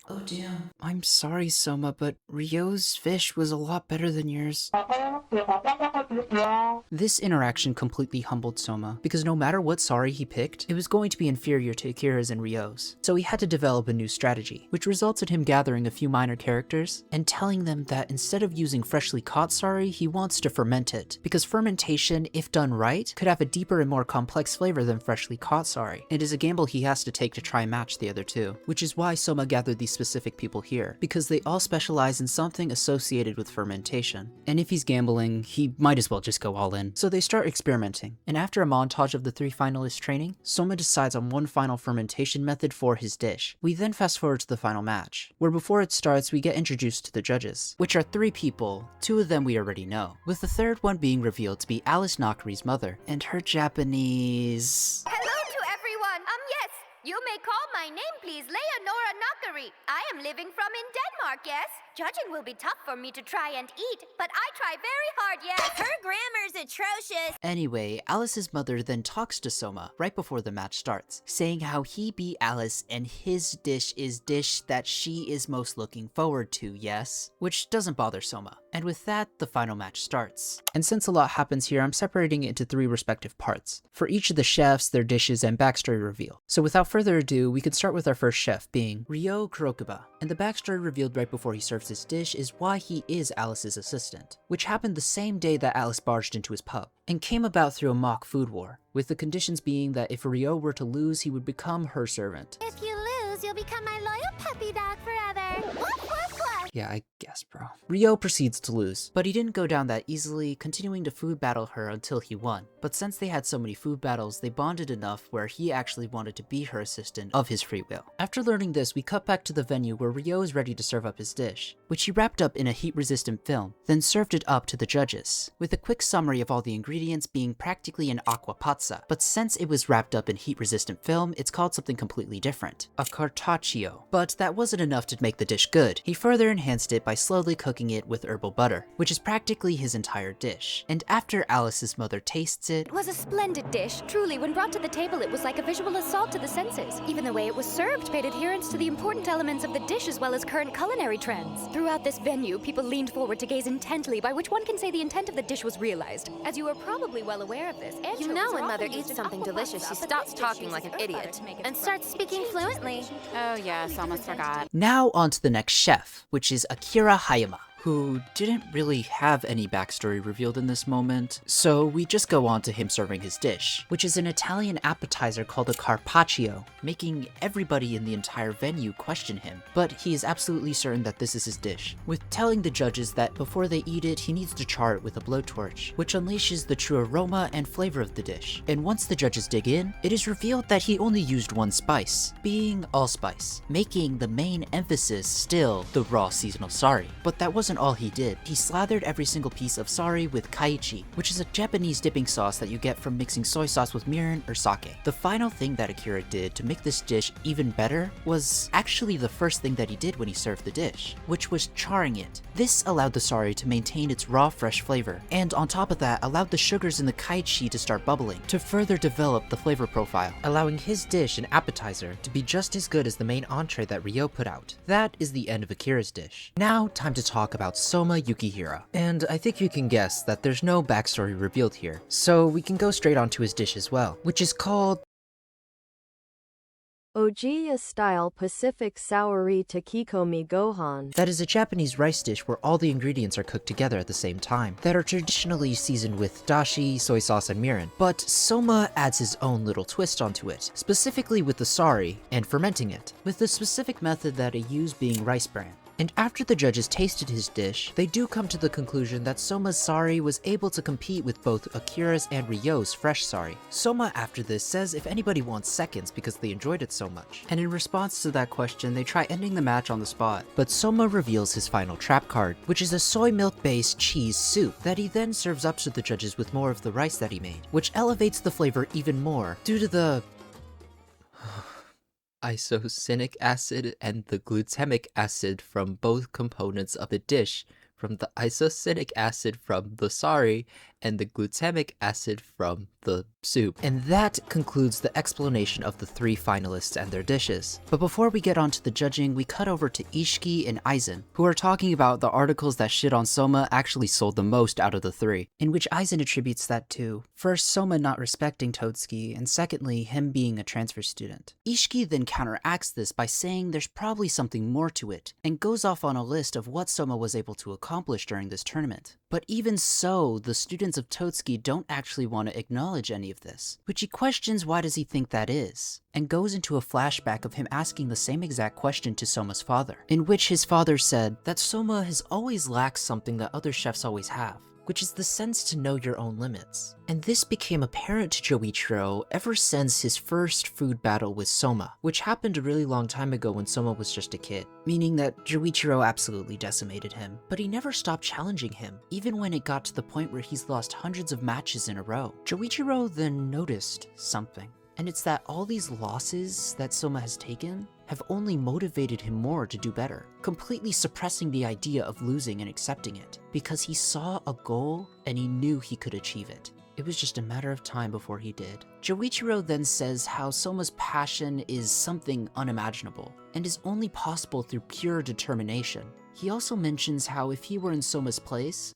Oh damn. I'm sorry, Soma, but Ryo's fish was a lot better than yours. This interaction completely humbled Soma, because no matter what sari he picked, it was going to be inferior to Akira's and Ryo's. So he had to develop a new strategy, which results in him gathering a few minor characters and telling them that instead of using freshly caught sari, he wants to ferment it, because fermentation, if done right, could have a deeper and more complex flavor than freshly caught sari. It is a gamble he has to take to try and match the other two, which is why Soma gathered these specific people here, because they all specialize in something associated with fermentation. And if he's gambling, he might as well just go all in. So they start experimenting, and after a montage of the 3 finalists training, Soma decides on one final fermentation method for his dish. We then fast forward to the final match, where before it starts we get introduced to the judges, which are 3 people, 2 of them we already know, with the third one being revealed to be Alice Nakari's mother, and her Japanese... Hello to everyone! Yes, you may call my name, please, Leonora Nakari. I am living from in Denmark, yes? Judging will be tough for me to try and eat, but I try very hard, yes? Her grammar's atrocious! Anyway, Alice's mother then talks to Soma right before the match starts, saying how he beat Alice and his dish is dish that she is most looking forward to, yes? Which doesn't bother Soma. And with that, the final match starts. And since a lot happens here, I'm separating it into 3 respective parts, for each of the chefs, their dishes, and backstory reveal. So without further ado, we can start with our first chef, being Ryo Kurokoba. And the backstory revealed right before he serves his dish is why he is Alice's assistant, which happened the same day that Alice barged into his pub, and came about through a mock food war, with the conditions being that if Ryo were to lose, he would become her servant. If you lose, you'll become my loyal puppy dog forever. Woof, woof, woof. Yeah, I guess, bro. Ryo proceeds to lose, but he didn't go down that easily, continuing to food battle her until he won. But since they had so many food battles, they bonded enough where he actually wanted to be her assistant of his free will. After learning this, we cut back to the venue where Ryo is ready to serve up his dish, which he wrapped up in a heat-resistant film, then served it up to the judges, with a quick summary of all the ingredients being practically an aqua pazza. But since it was wrapped up in heat-resistant film, it's called something completely different, a cartaccio. But that wasn't enough to make the dish good. He further enhanced it by slowly cooking it with herbal butter, which is practically his entire dish. And after Alice's mother tastes it, It was a splendid dish. Truly, when brought to the table, it was like a visual assault to the senses. Even the way it was served paid adherence to the important elements of the dish as well as current culinary trends. Throughout this venue, people leaned forward to gaze intently, by which one can say the intent of the dish was realized. As you are probably well aware of this, You know when Mother eats something delicious, she stops talking like an idiot and starts speaking fluently. Oh yes, almost forgot. now on to the next chef, which is Akira Hayama, who didn't really have any backstory revealed in this moment, so we just go on to him serving his dish, which is an Italian appetizer called a carpaccio, making everybody in the entire venue question him. But he is absolutely certain that this is his dish, with telling the judges that before they eat it, he needs to char it with a blowtorch, which unleashes the true aroma and flavor of the dish. And once the judges dig in, it is revealed that he only used one spice, being allspice, making the main emphasis still the raw seasonal sari. But that wasn't all he did. He slathered every single piece of sari with kaichi, which is a Japanese dipping sauce that you get from mixing soy sauce with mirin or sake. The final thing that Akira did to make this dish even better was actually the first thing that he did when he served the dish, which was charring it. This allowed the sari to maintain its raw, fresh flavor, and on top of that, allowed the sugars in the kaichi to start bubbling to further develop the flavor profile, allowing his dish and appetizer to be just as good as the main entree that Ryo put out. That is the end of Akira's dish. Now, time to talk about about Soma Yukihira. And I think you can guess that there's no backstory revealed here, so we can go straight onto his dish as well, which is called Ojiya-style Pacific Saori Takikomi Gohan. That is a Japanese rice dish where all the ingredients are cooked together at the same time, that are traditionally seasoned with dashi, soy sauce, and mirin. But Soma adds his own little twist onto it, specifically with the sari and fermenting it, with the specific method that he used being rice bran. And after the judges tasted his dish, they do come to the conclusion that Soma's sari was able to compete with both Akira's and Ryo's fresh sari. Soma after this says if anybody wants seconds because they enjoyed it so much. And in response to that question, they try ending the match on the spot. But Soma reveals his final trap card, which is a soy milk based cheese soup that he then serves up to the judges with more of the rice that he made, which elevates the flavor even more due to the isocinic acid and the glutamic acid from both components of the dish, from the isocinic acid from the sari and the glutamic acid from the soup. And that concludes the explanation of the 3 finalists and their dishes. But before we get on to the judging, we cut over to Ishiki and Aizen, who are talking about the articles that shit on Soma actually sold the most out of the 3, in which Aizen attributes that to, first, Soma not respecting Totsuki, and secondly, him being a transfer student. Ishiki then counteracts this by saying there's probably something more to it, and goes off on a list of what Soma was able to accomplish during this tournament. But even so, the students of Totsuki don't actually want to acknowledge any of this, which he questions why does he think that is, and goes into a flashback of him asking the same exact question to Soma's father, in which his father said that Soma has always lacked something that other chefs always have, which is the sense to know your own limits. And this became apparent to Joichiro ever since his first food battle with Soma, which happened a really long time ago when Soma was just a kid, meaning that Joichiro absolutely decimated him. But he never stopped challenging him, even when it got to the point where he's lost hundreds of matches in a row. Joichiro then noticed something, and it's that all these losses that Soma has taken have only motivated him more to do better, completely suppressing the idea of losing and accepting it, because he saw a goal and he knew he could achieve it. It was just a matter of time before he did. Joichiro then says how Soma's passion is something unimaginable, and is only possible through pure determination. He also mentions how if he were in Soma's place,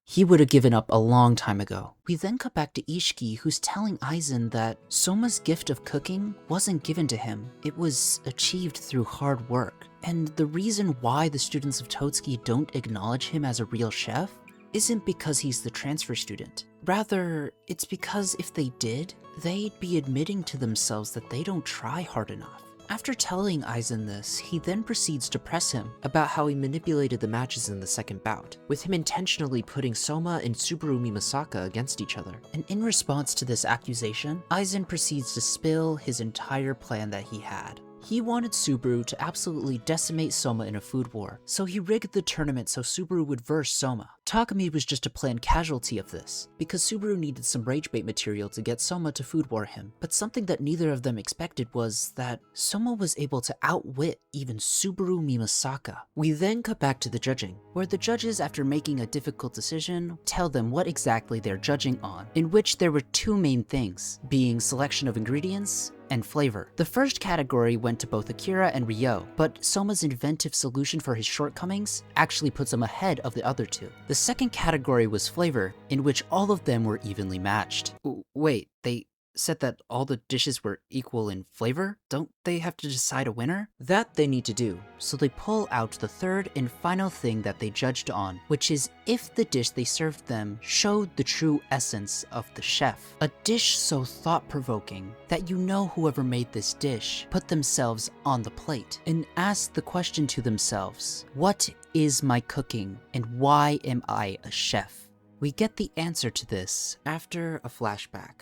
he would have given up a long time ago. We then cut back to Ishiki, who's telling Aizen that Soma's gift of cooking wasn't given to him. It was achieved through hard work. And the reason why the students of Totsuki don't acknowledge him as a real chef isn't because he's the transfer student. Rather, it's because if they did, they'd be admitting to themselves that they don't try hard enough. After telling Aizen this, he then proceeds to press him about how he manipulated the matches in the second bout, with him intentionally putting Soma and Subaru Mimasaka against each other. And in response to this accusation, Aizen proceeds to spill his entire plan that he had. He wanted Subaru to absolutely decimate Soma in a food war, so he rigged the tournament so Subaru would verse Soma. Takumi was just a planned casualty of this, because Subaru needed some rage bait material to get Soma to food war him. But something that neither of them expected was that Soma was able to outwit even Subaru Mimasaka. We then cut back to the judging, where the judges, after making a difficult decision, tell them what exactly they're judging on, in which there were 2 main things, being selection of ingredients and flavor. The first category went to both Akira and Ryo, but Soma's inventive solution for his shortcomings actually puts him ahead of the other 2. The second category was flavor, in which all of them were evenly matched. Wait, they said that all the dishes were equal in flavor? Don't they have to decide a winner? That they need to do, so they pull out the third and final thing that they judged on, which is if the dish they served them showed the true essence of the chef. A dish so thought-provoking that you know whoever made this dish put themselves on the plate and asked the question to themselves, what is my cooking and why am I a chef? We get the answer to this after a flashback.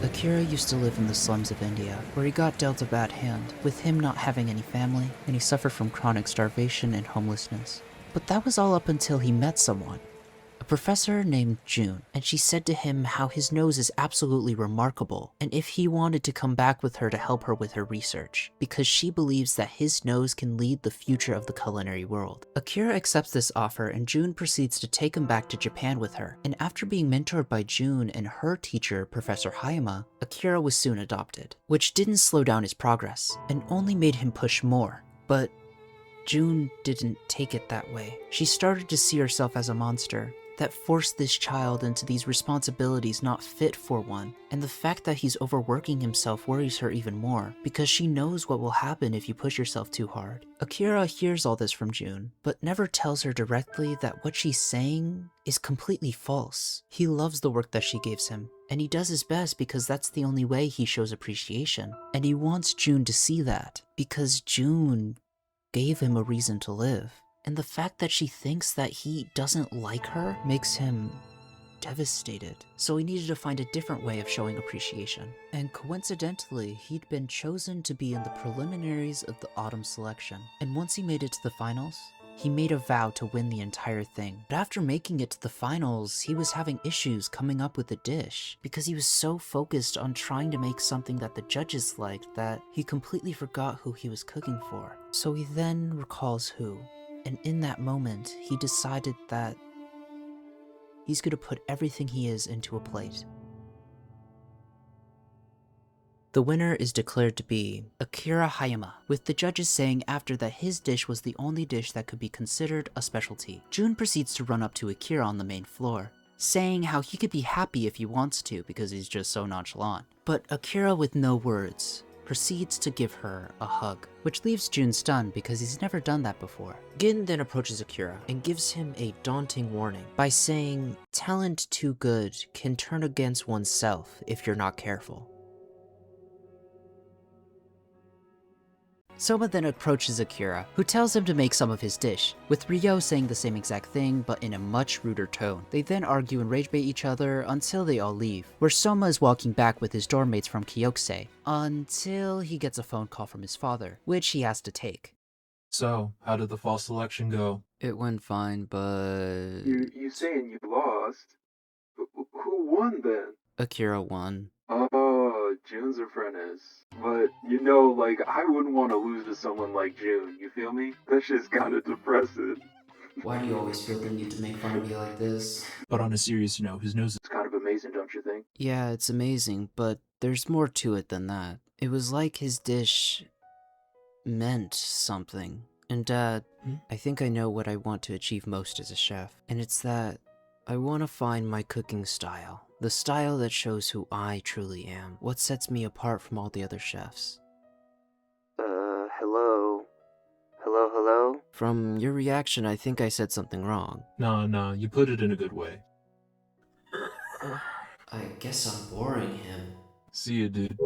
Akira used to live in the slums of India, where he got dealt a bad hand, with him not having any family, and he suffered from chronic starvation and homelessness. But that was all up until he met someone. A professor named June, and she said to him how his nose is absolutely remarkable, and if he wanted to come back with her to help her with her research, because she believes that his nose can lead the future of the culinary world. Akira accepts this offer, and June proceeds to take him back to Japan with her, and after being mentored by June and her teacher, Professor Hayama, Akira was soon adopted, which didn't slow down his progress, and only made him push more. But June didn't take it that way. She started to see herself as a monster that forced this child into these responsibilities not fit for one, and the fact that he's overworking himself worries her even more, because she knows what will happen if you push yourself too hard. Akira hears all this from June, but never tells her directly that what she's saying is completely false. He loves the work that she gives him, and he does his best because that's the only way he shows appreciation, and he wants June to see that, because June gave him a reason to live. And the fact that she thinks that he doesn't like her makes him devastated. So he needed to find a different way of showing appreciation. And coincidentally, he'd been chosen to be in the preliminaries of the autumn selection. And once he made it to the finals, he made a vow to win the entire thing. But after making it to the finals, he was having issues coming up with a dish because he was so focused on trying to make something that the judges liked that he completely forgot who he was cooking for. So he then recalls who. And in that moment, he decided that he's going to put everything he is into a plate. The winner is declared to be Akira Hayama, with the judges saying after that his dish was the only dish that could be considered a specialty. June proceeds to run up to Akira on the main floor, saying how he could be happy if he wants to because he's just so nonchalant. But Akira, with no words, proceeds to give her a hug, which leaves June stunned because he's never done that before. Gin then approaches Akira and gives him a daunting warning by saying, "Talent too good can turn against oneself if you're not careful." Soma then approaches Akira, who tells him to make some of his dish, with Ryo saying the same exact thing but in a much ruder tone. They then argue and rage bait each other until they all leave, where Soma is walking back with his dorm mates from Kyokusei, until he gets a phone call from his father, which he has to take. So, how did the fall selection go? It went fine, but... You saying you lost? Who won then? Akira won. Oh, June's apprentice. But, like, I wouldn't want to lose to someone like June, you feel me? That's just kinda depressing. Why do you always feel the need to make fun of me like this? But on a serious note, his nose is It's kind of amazing, don't you think? Yeah, it's amazing, but there's more to it than that. It was like his dish meant something. And Dad, I think I know what I want to achieve most as a chef. And it's that I want to find my cooking style. The style that shows who I truly am. What sets me apart from all the other chefs. Hello? Hello? From your reaction, I think I said something wrong. No, you put it in a good way. I guess I'm boring him. See you, dude.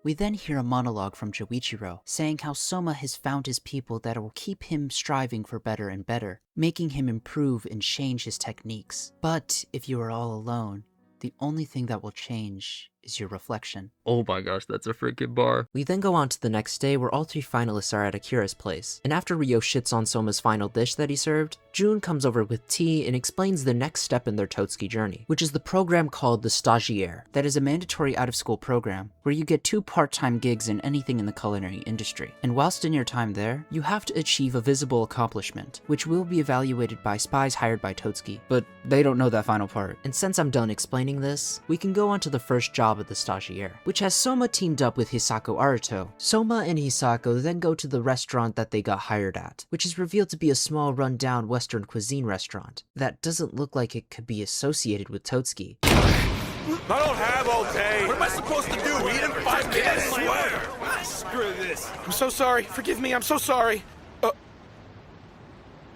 We then hear a monologue from Joichiro, saying how Soma has found his people that will keep him striving for better and better, making him improve and change his techniques. But if you are all alone, the only thing that will change is your reflection. Oh my gosh, that's a freaking bar. We then go on to the next day where all three finalists are at Akira's place, and after Ryo shits on Soma's final dish that he served, June comes over with tea and explains the next step in their Totsuki journey, which is the program called the Stagiaire, that is a mandatory out-of-school program where you get 2 part-time gigs in anything in the culinary industry. And whilst in your time there, you have to achieve a visible accomplishment, which will be evaluated by spies hired by Totsuki, but they don't know that final part. And since I'm done explaining this, we can go on to the first job of the Stagiaire, which has Soma teamed up with Hisako Aruto. Soma and Hisako then go to the restaurant that they got hired at, which is revealed to be a small run-down Western cuisine restaurant that doesn't look like it could be associated with Totsuki. I don't have all day. What am I supposed to do? Eat in 5 minutes? I swear. Screw this. I'm so sorry. Forgive me. I'm so sorry.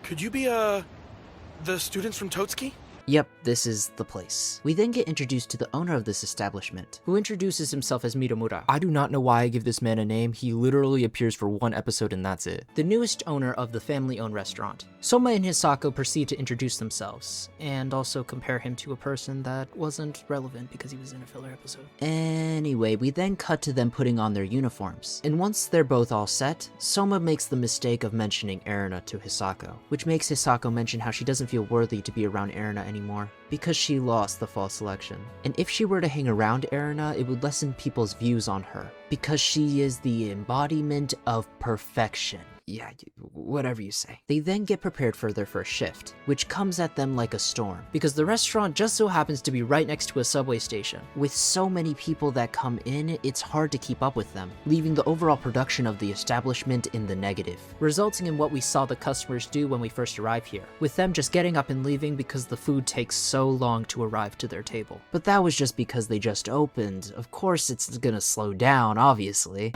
Could you be, the students from Totsuki? Yep, this is the place. We then get introduced to the owner of this establishment, who introduces himself as Miramura. I do not know why I give this man a name. He literally appears for 1 episode and that's it. The newest owner of the family-owned restaurant. Soma and Hisako proceed to introduce themselves, and also compare him to a person that wasn't relevant because he was in a filler episode. Anyway, we then cut to them putting on their uniforms, and once they're both all set, Soma makes the mistake of mentioning Erina to Hisako, which makes Hisako mention how she doesn't feel worthy to be around Erina anymore, because she lost the fall selection. And if she were to hang around Erina, it would lessen people's views on her, because she is the embodiment of perfection. Yeah, whatever you say. They then get prepared for their first shift, which comes at them like a storm, because the restaurant just so happens to be right next to a subway station. With so many people that come in, it's hard to keep up with them, leaving the overall production of the establishment in the negative, resulting in what we saw the customers do when we first arrived here, with them just getting up and leaving because the food takes so long to arrive to their table. But that was just because they just opened. Of course it's gonna slow down, obviously.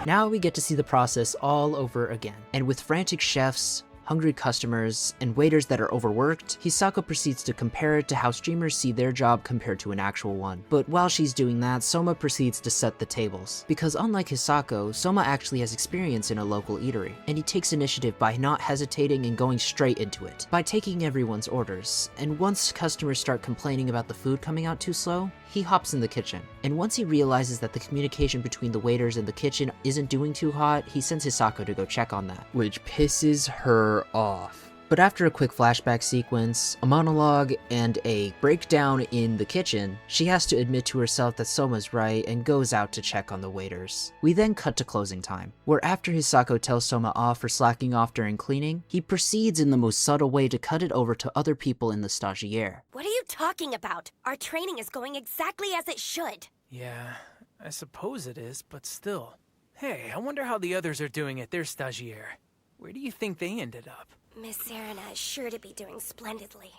Now we get to see the process all over again, and with frantic chefs, hungry customers, and waiters that are overworked, Hisako proceeds to compare it to how streamers see their job compared to an actual one. But while she's doing that, Soma proceeds to set the tables. Because unlike Hisako, Soma actually has experience in a local eatery, and he takes initiative by not hesitating and going straight into it, by taking everyone's orders. And once customers start complaining about the food coming out too slow, he hops in the kitchen. And once he realizes that the communication between the waiters and the kitchen isn't doing too hot, he sends Hisako to go check on that, which pisses her off. But after a quick flashback sequence, a monologue, and a breakdown in the kitchen, she has to admit to herself that Soma's right and goes out to check on the waiters. We then cut to closing time, where after Hisako tells Soma off for slacking off during cleaning, he proceeds in the most subtle way to cut it over to other people in the stagiaire. What are you talking about? Our training is going exactly as it should. Yeah, I suppose it is, but still. Hey, I wonder how the others are doing at their stagiaire. Where do you think they ended up? Miss Serena is sure to be doing splendidly.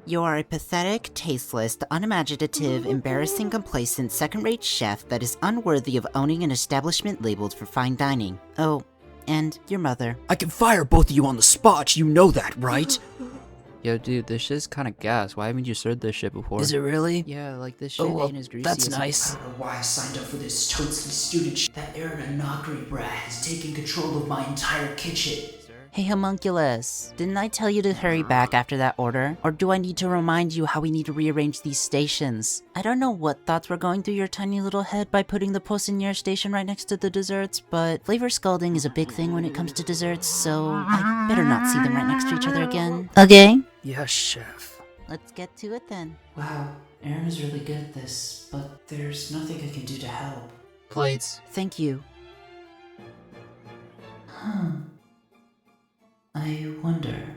You are a pathetic, tasteless, unimaginative, embarrassing, complacent, second-rate chef that is unworthy of owning an establishment labeled for fine dining. Oh, and your mother. I can fire both of you on the spot, you know that, right? Yo, dude, this shit's kinda gas. Why haven't you served this shit before? Is it really? Yeah, like this shit ain't as greasy that's as nice. I don't know why I signed up for this Totsuki student That Erina Nakri brat has taken control of my entire kitchen. Hey, homunculus, didn't I tell you to hurry back after that order? Or do I need to remind you how we need to rearrange these stations? I don't know what thoughts were going through your tiny little head by putting the poissonniere station right next to the desserts, but flavor scalding is a big thing when it comes to desserts, so I better not see them right next to each other again. Okay? Yes, chef. Let's get to it then. Wow, Erina's really good at this, but there's nothing I can do to help. Plates. Thank you. I wonder.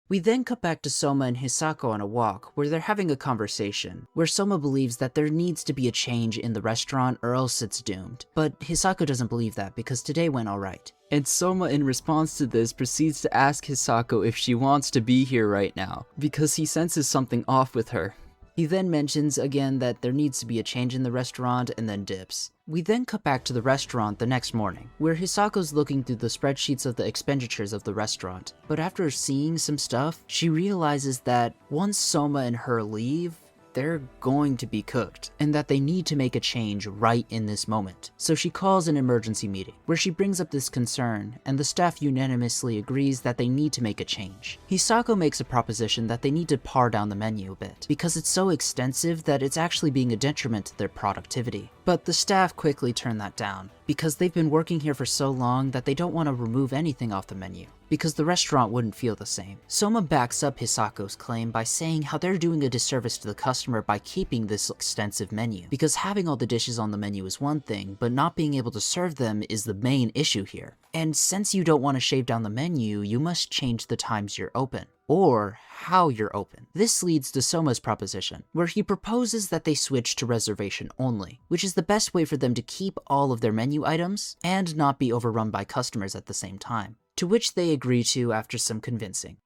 We then cut back to Soma and Hisako on a walk, where they're having a conversation, where Soma believes that there needs to be a change in the restaurant or else it's doomed. But Hisako doesn't believe that because today went alright. And Soma, in response to this, proceeds to ask Hisako if she wants to be here right now, because he senses something off with her. He then mentions again that there needs to be a change in the restaurant and then dips. We then cut back to the restaurant the next morning, where Hisako's looking through the spreadsheets of the expenditures of the restaurant. But after seeing some stuff, she realizes that once Soma and her leave, they're going to be cooked, and that they need to make a change right in this moment. So she calls an emergency meeting, where she brings up this concern, and the staff unanimously agrees that they need to make a change. Hisako makes a proposition that they need to pare down the menu a bit, because it's so extensive that it's actually being a detriment to their productivity. But the staff quickly turn that down, because they've been working here for so long that they don't want to remove anything off the menu, because the restaurant wouldn't feel the same. Soma backs up Hisako's claim by saying how they're doing a disservice to the customer by keeping this extensive menu, because having all the dishes on the menu is one thing, but not being able to serve them is the main issue here. And since you don't want to shave down the menu, you must change the times you're open, or how you're open. This leads to Soma's proposition, where he proposes that they switch to reservation only, which is the best way for them to keep all of their menu items and not be overrun by customers at the same time. To which they agree to after some convincing.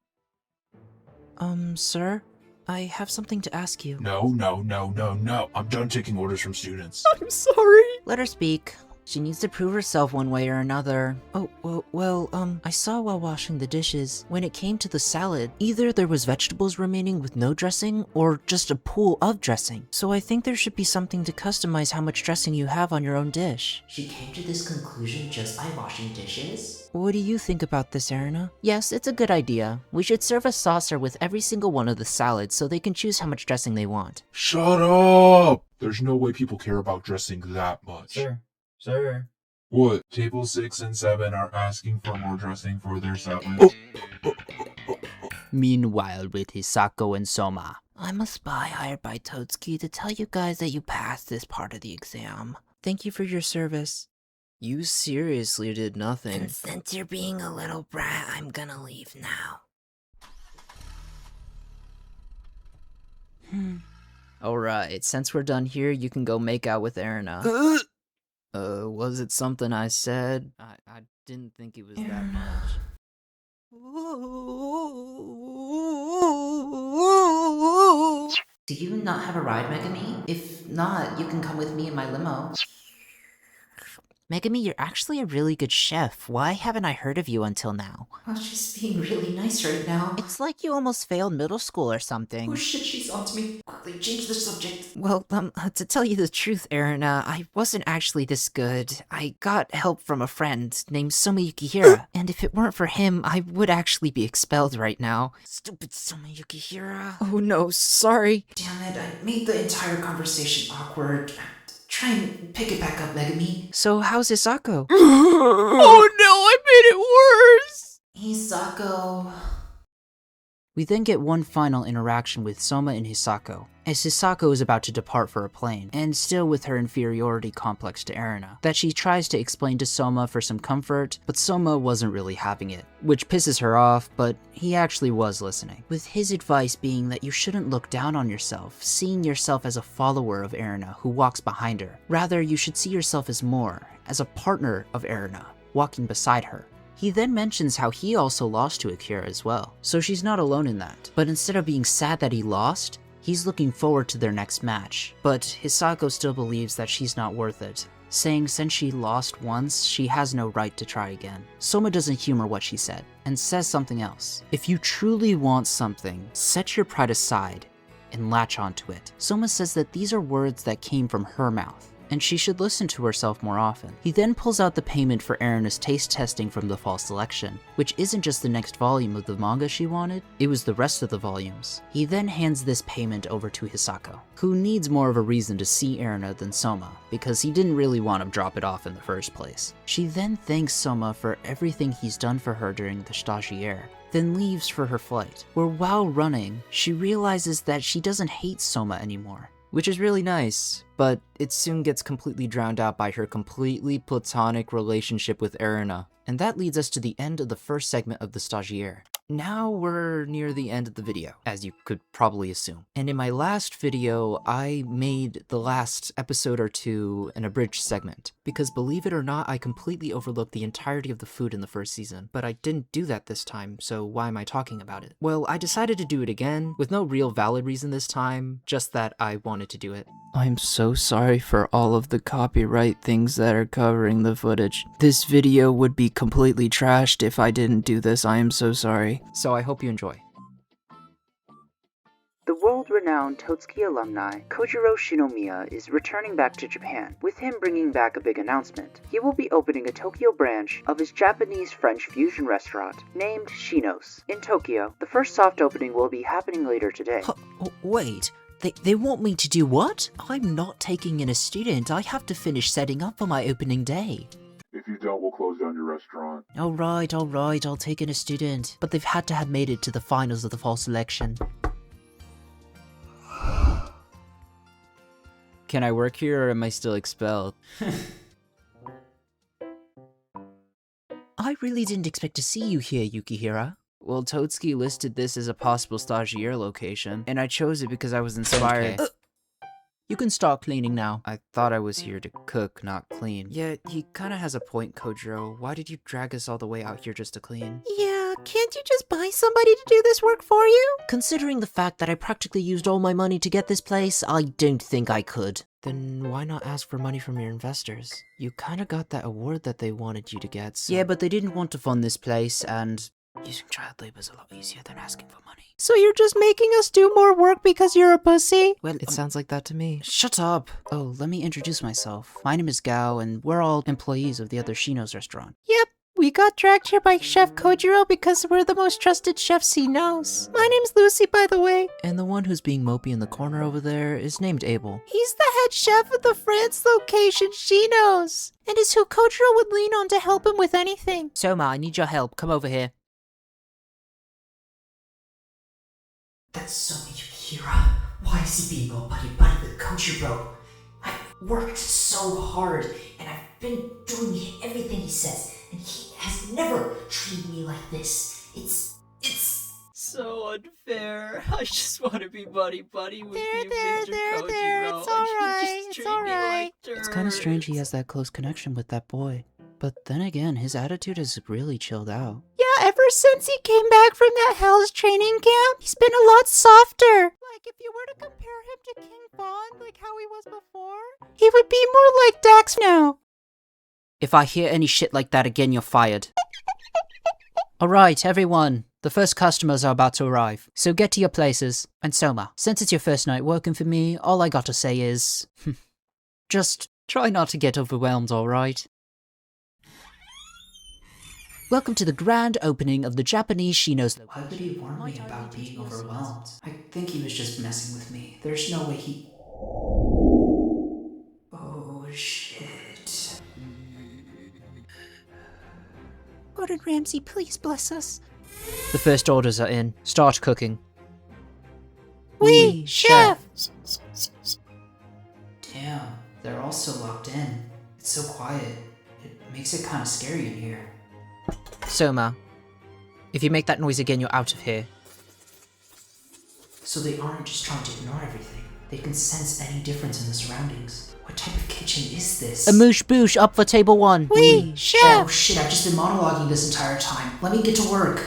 Sir? I have something to ask you. No. I'm done taking orders from students. I'm sorry. Let her speak. She needs to prove herself one way or another. Oh, well, I saw while washing the dishes, when it came to the salad, either there was vegetables remaining with no dressing, or just a pool of dressing. So I think there should be something to customize how much dressing you have on your own dish. She came to this conclusion just by washing dishes? What do you think about this, Erina? Yes, it's a good idea. We should serve a saucer with every single one of the salads so they can choose how much dressing they want. Shut up! There's no way people care about dressing that much. Sir. What? Tables 6 and 7 are asking for more dressing for their salads? Meanwhile, with Hisako and Soma. I'm a spy hired by Totsuki to tell you guys that you passed this part of the exam. Thank you for your service. You seriously did nothing. And since you're being a little brat, I'm gonna leave now. Alright, since we're done here, you can go make out with Erina. Was it something I said? I didn't think it was that much. Do you not have a ride, Megami? If not, you can come with me in my limo. Megami, you're actually a really good chef. Why haven't I heard of you until now? Oh, she's being really nice right now. It's like you almost failed middle school or something. Oh shit, she's on to me. Quickly, change the subject. Well, to tell you the truth, Erina, I wasn't actually this good. I got help from a friend named Soma Yukihira, and if it weren't for him, I would actually be expelled right now. Stupid Soma Yukihira. Oh no, sorry. Damn it, I made the entire conversation awkward. Try and pick it back up, Megami. So how's Hisako? Oh no, I made it worse! Hisako. We then get one final interaction with Soma and Hisako, as Hisako is about to depart for a plane, and still with her inferiority complex to Erina, that she tries to explain to Soma for some comfort, but Soma wasn't really having it, which pisses her off, but he actually was listening. With his advice being that you shouldn't look down on yourself, seeing yourself as a follower of Erina who walks behind her. Rather, you should see yourself as more, as a partner of Erina, walking beside her. He then mentions how he also lost to Akira as well, so she's not alone in that. But instead of being sad that he lost, he's looking forward to their next match. But Hisako still believes that she's not worth it, saying since she lost once, she has no right to try again. Soma doesn't humor what she said, and says something else. If you truly want something, set your pride aside and latch onto it. Soma says that these are words that came from her mouth, and she should listen to herself more often. He then pulls out the payment for Erina's taste testing from the fall selection, which isn't just the next volume of the manga she wanted, it was the rest of the volumes. He then hands this payment over to Hisako, who needs more of a reason to see Erina than Soma, because he didn't really want to drop it off in the first place. She then thanks Soma for everything he's done for her during the stagiaire, then leaves for her flight, where while running, she realizes that she doesn't hate Soma anymore. Which is really nice, but it soon gets completely drowned out by her completely platonic relationship with Erina. And that leads us to the end of the first segment of the stagiaire. Now we're near the end of the video, as you could probably assume. And in my last video, I made the last episode or two an abridged segment, because believe it or not, I completely overlooked the entirety of the food in the first season, but I didn't do that this time, so why am I talking about it? Well, I decided to do it again, with no real valid reason this time, just that I wanted to do it. I'm so sorry for all of the copyright things that are covering the footage. This video would be completely trashed if I didn't do this. I am so sorry. So I hope you enjoy. The world-renowned Totsuki alumni, Kojiro Shinomiya, is returning back to Japan, with him bringing back a big announcement. He will be opening a Tokyo branch of his Japanese-French fusion restaurant, named Shinos, in Tokyo. The first soft opening will be happening later today. Wait, they want me to do what? I'm not taking in a student. I have to finish setting up for my opening day. If you don't, we'll close down your restaurant. Alright, I'll take in a student. But they've had to have made it to the finals of the fall selection. Can I work here or am I still expelled? I really didn't expect to see you here, Yukihira. Well, Totsuki listed this as a possible stagiaire location, and I chose it because I was inspired. Okay. You can start cleaning now. I thought I was here to cook, not clean. Yeah, he kinda has a point, Kojiro. Why did you drag us all the way out here just to clean? Yeah, can't you just buy somebody to do this work for you? Considering the fact that I practically used all my money to get this place, I don't think I could. Then why not ask for money from your investors? You kinda got that award that they wanted you to get, so... Yeah, but they didn't want to fund this place, and using child labor is a lot easier than asking for money. So you're just making us do more work because you're a pussy? Well, it sounds like that to me. Shut up! Oh, let me introduce myself. My name is Gao, and we're all employees of the other Shinos restaurant. Yep, We got dragged here by Chef Kojiro because we're the most trusted chefs he knows. My name's Lucy, by the way. And the one who's being mopey in the corner over there is named Abel. He's the head chef of the France location she knows, and is who Kojiro would lean on to help him with anything. Soma, I need your help. Come over here. That's so Yukira. Why is he being all buddy-buddy with Kojiro? I've worked so hard, and I've been doing everything he says, and he has never treated me like this. It's so unfair. I just want to be buddy-buddy with you, Mr. Kojiro. It's alright, it's alright. It's kind of strange he has that close connection with that boy. But then again, his attitude has really chilled out. Yeah, ever since he came back from that Hell's training camp, he's been a lot softer. Like, if you were to compare him to King Bond, like how he was before, he would be more like Dax now. If I hear any shit like that again, you're fired. Alright, everyone. The first customers are about to arrive, so get to your places. And Soma, since it's your first night working for me, all I gotta say is... just try not to get overwhelmed, alright? Welcome to the grand opening of the Japanese Shino's... Why would he warn me about being overwhelmed? I think he was just messing with me. There's no way he... Oh, shit. Gordon Ramsay, please bless us. The first orders are in. Start cooking. Oui, chef! Damn, they're all so locked in. It's so quiet. It makes it kind of scary in here. Soma, if you make that noise again, you're out of here. So they aren't just trying to ignore everything. They can sense any difference in the surroundings. What type of kitchen is this? A moosh boosh up for table 1. Oui, chef! Oh shit, I've just been monologuing this entire time. Let me get to work.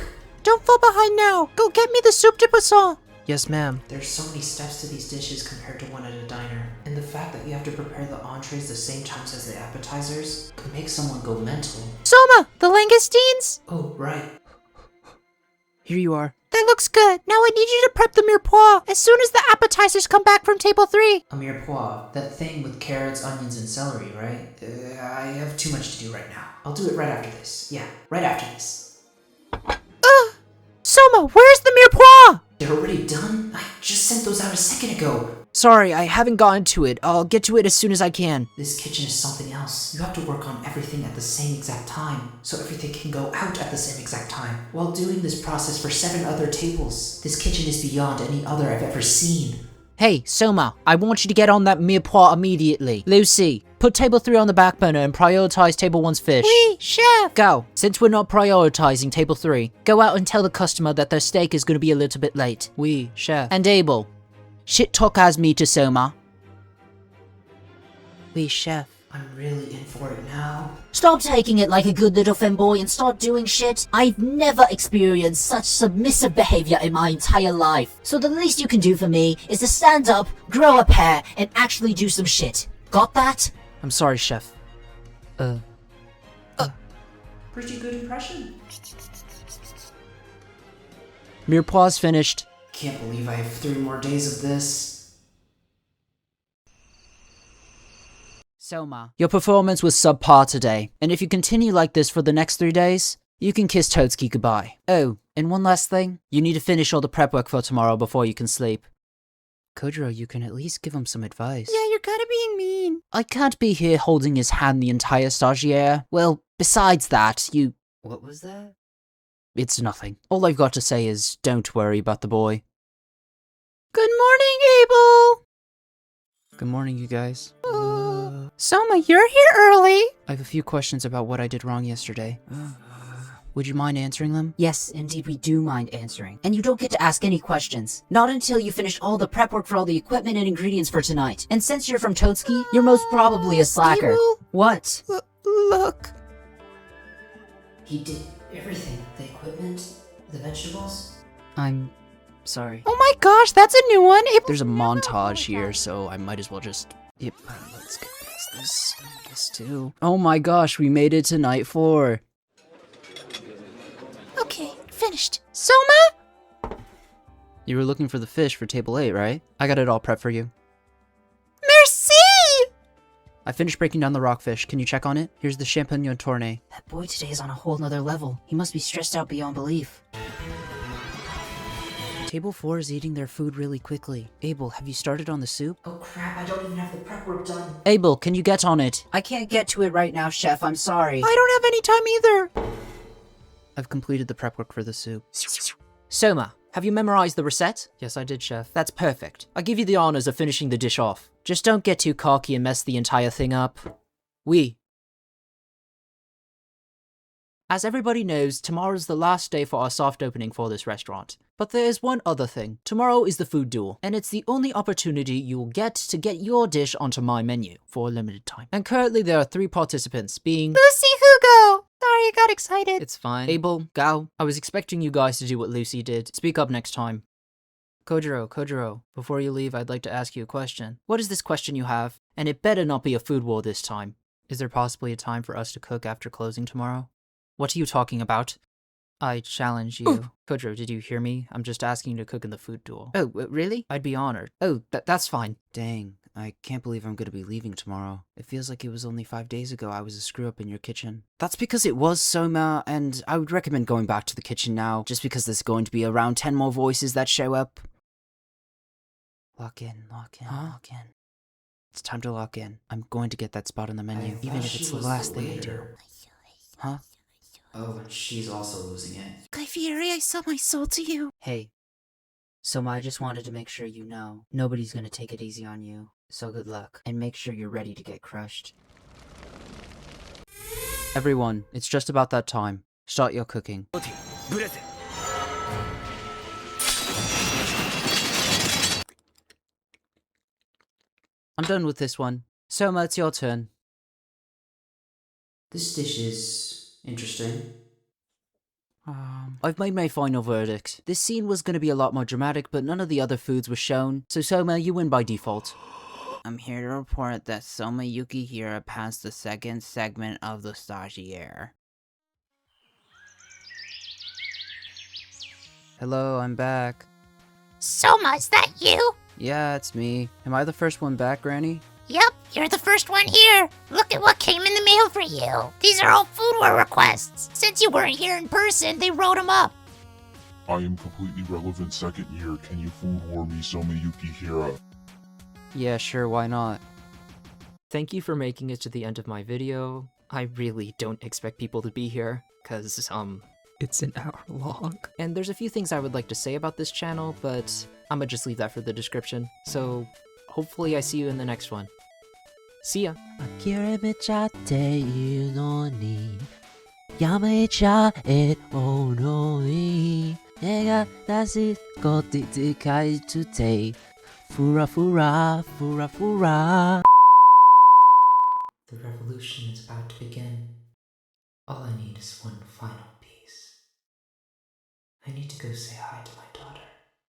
Don't fall behind now. Go get me the soup de poisson. Yes, ma'am. There's so many steps to these dishes compared to one at a diner. And the fact that you have to prepare the entrees the same times as the appetizers could make someone go mental. Soma, the langoustines? Oh, right. Here you are. That looks good. Now I need you to prep the mirepoix as soon as the appetizers come back from table 3. A mirepoix, that thing with carrots, onions, and celery, right? I have too much to do right now. I'll do it right after this. Yeah, right after this. Soma, where's the mirepoix? They're already done? I just sent those out a second ago. Sorry, I haven't gotten to it. I'll get to it as soon as I can. This kitchen is something else. You have to work on everything at the same exact time, so everything can go out at the same exact time, while doing this process for 7 other tables. This kitchen is beyond any other I've ever seen. Hey, Soma, I want you to get on that mirepoix immediately. Lucy, put table 3 on the back burner and prioritize table 1's fish. Oui, chef! Go. Since we're not prioritizing table 3, go out and tell the customer that their steak is going to be a little bit late. Oui, chef. And Abel, shit talk as me to Soma. Oui, chef. I'm really in for it now. Stop taking it like a good little femboy and start doing shit. I've never experienced such submissive behavior in my entire life. So the least you can do for me is to stand up, grow a pair, and actually do some shit. Got that? I'm sorry, chef. Pretty good impression. Mirepoix's finished. Can't believe I have 3 more days of this. Soma, your performance was subpar today, and if you continue like this for the next 3 days, you can kiss Totsuki goodbye. Oh, and one last thing, you need to finish all the prep work for tomorrow before you can sleep. Kojiro, you can at least give him some advice. Yeah, you're kinda being mean. I can't be here holding his hand the entire stagiaire. Well, besides that, you... What was that? It's nothing. All I've got to say is, don't worry about the boy. Good morning, Abel! Good morning, you guys. Soma, you're here early. I have a few questions about what I did wrong yesterday. Would you mind answering them? Yes, indeed we do mind answering. And you don't get to ask any questions. Not until you finish all the prep work for all the equipment and ingredients for tonight. And since you're from Totsuki, you're most probably a slacker. Abel? What? Look. He did everything. The equipment, the vegetables. I'm sorry. Oh my gosh, that's a new one. There's a montage here, so I might as well just... Yep, let's get past this. This too. Oh my gosh, we made it to night 4. Okay, finished. Soma? You were looking for the fish for table 8, right? I got it all prepped for you. Merci! I finished breaking down the rockfish. Can you check on it? Here's the champignon tournée. That boy today is on a whole nother level. He must be stressed out beyond belief. Table 4 is eating their food really quickly. Abel, have you started on the soup? Oh crap, I don't even have the prep work done. Abel, can you get on it? I can't get to it right now, Chef. I'm sorry. I don't have any time either! I've completed the prep work for the soup. Soma, have you memorized the recette? Yes, I did, Chef. That's perfect. I give you the honors of finishing the dish off. Just don't get too cocky and mess the entire thing up. Oui. As everybody knows, tomorrow's the last day for our soft opening for this restaurant. But there is one other thing. Tomorrow is the food duel, and it's the only opportunity you will get to get your dish onto my menu for a limited time. And currently there are 3 participants, being Lucy Hugo! Sorry, I got excited. It's fine. Abel, Gao, I was expecting you guys to do what Lucy did. Speak up next time. Kojiro, before you leave, I'd like to ask you a question. What is this question you have? And it better not be a food war this time. Is there possibly a time for us to cook after closing tomorrow? What are you talking about? I challenge you. Ooh. Kojiro, did you hear me? I'm just asking you to cook in the food duel. Oh, really? I'd be honored. Oh, that's fine. Dang, I can't believe I'm gonna be leaving tomorrow. It feels like it was only 5 days ago I was a screw-up in your kitchen. That's because it was, Soma, and I would recommend going back to the kitchen now, just because there's going to be around 10 more voices that show up. Lock in. It's time to lock in. I'm going to get that spot on the menu, even if it's the last thing I do. Huh? Oh, and she's also losing it. Guy Fieri, I sell my soul to you. Hey. Soma, I just wanted to make sure you know, nobody's gonna take it easy on you. So good luck, and make sure you're ready to get crushed. Everyone, it's just about that time. Start your cooking. I'm done with this one. Soma, it's your turn. This dish is interesting. I've made my final verdict. This scene was going to be a lot more dramatic, but none of the other foods were shown, so Soma, you win by default. I'm here to report that Soma Yukihira passed the second segment of the stagiaire. Hello, I'm back. Soma, is that you? Yeah, it's me. Am I the first one back, Granny? Yep, you're the first one here. Look at what came in the mail for you. These are all food war requests. Since you weren't here in person, they wrote them up. I am completely relevant second year. Can you food war me, Soma Yukihira? Yeah, sure, why not? Thank you for making it to the end of my video. I really don't expect people to be here, cause, it's an hour long. And there's a few things I would like to say about this channel, but I'ma just leave that for the description. So, hopefully I see you in the next one. See ya! 諦めちゃっているのにやめちゃえおのに絵が出すことでかいとてふらふらふらふら The revolution is about to begin. All I need is one final piece. I need to go say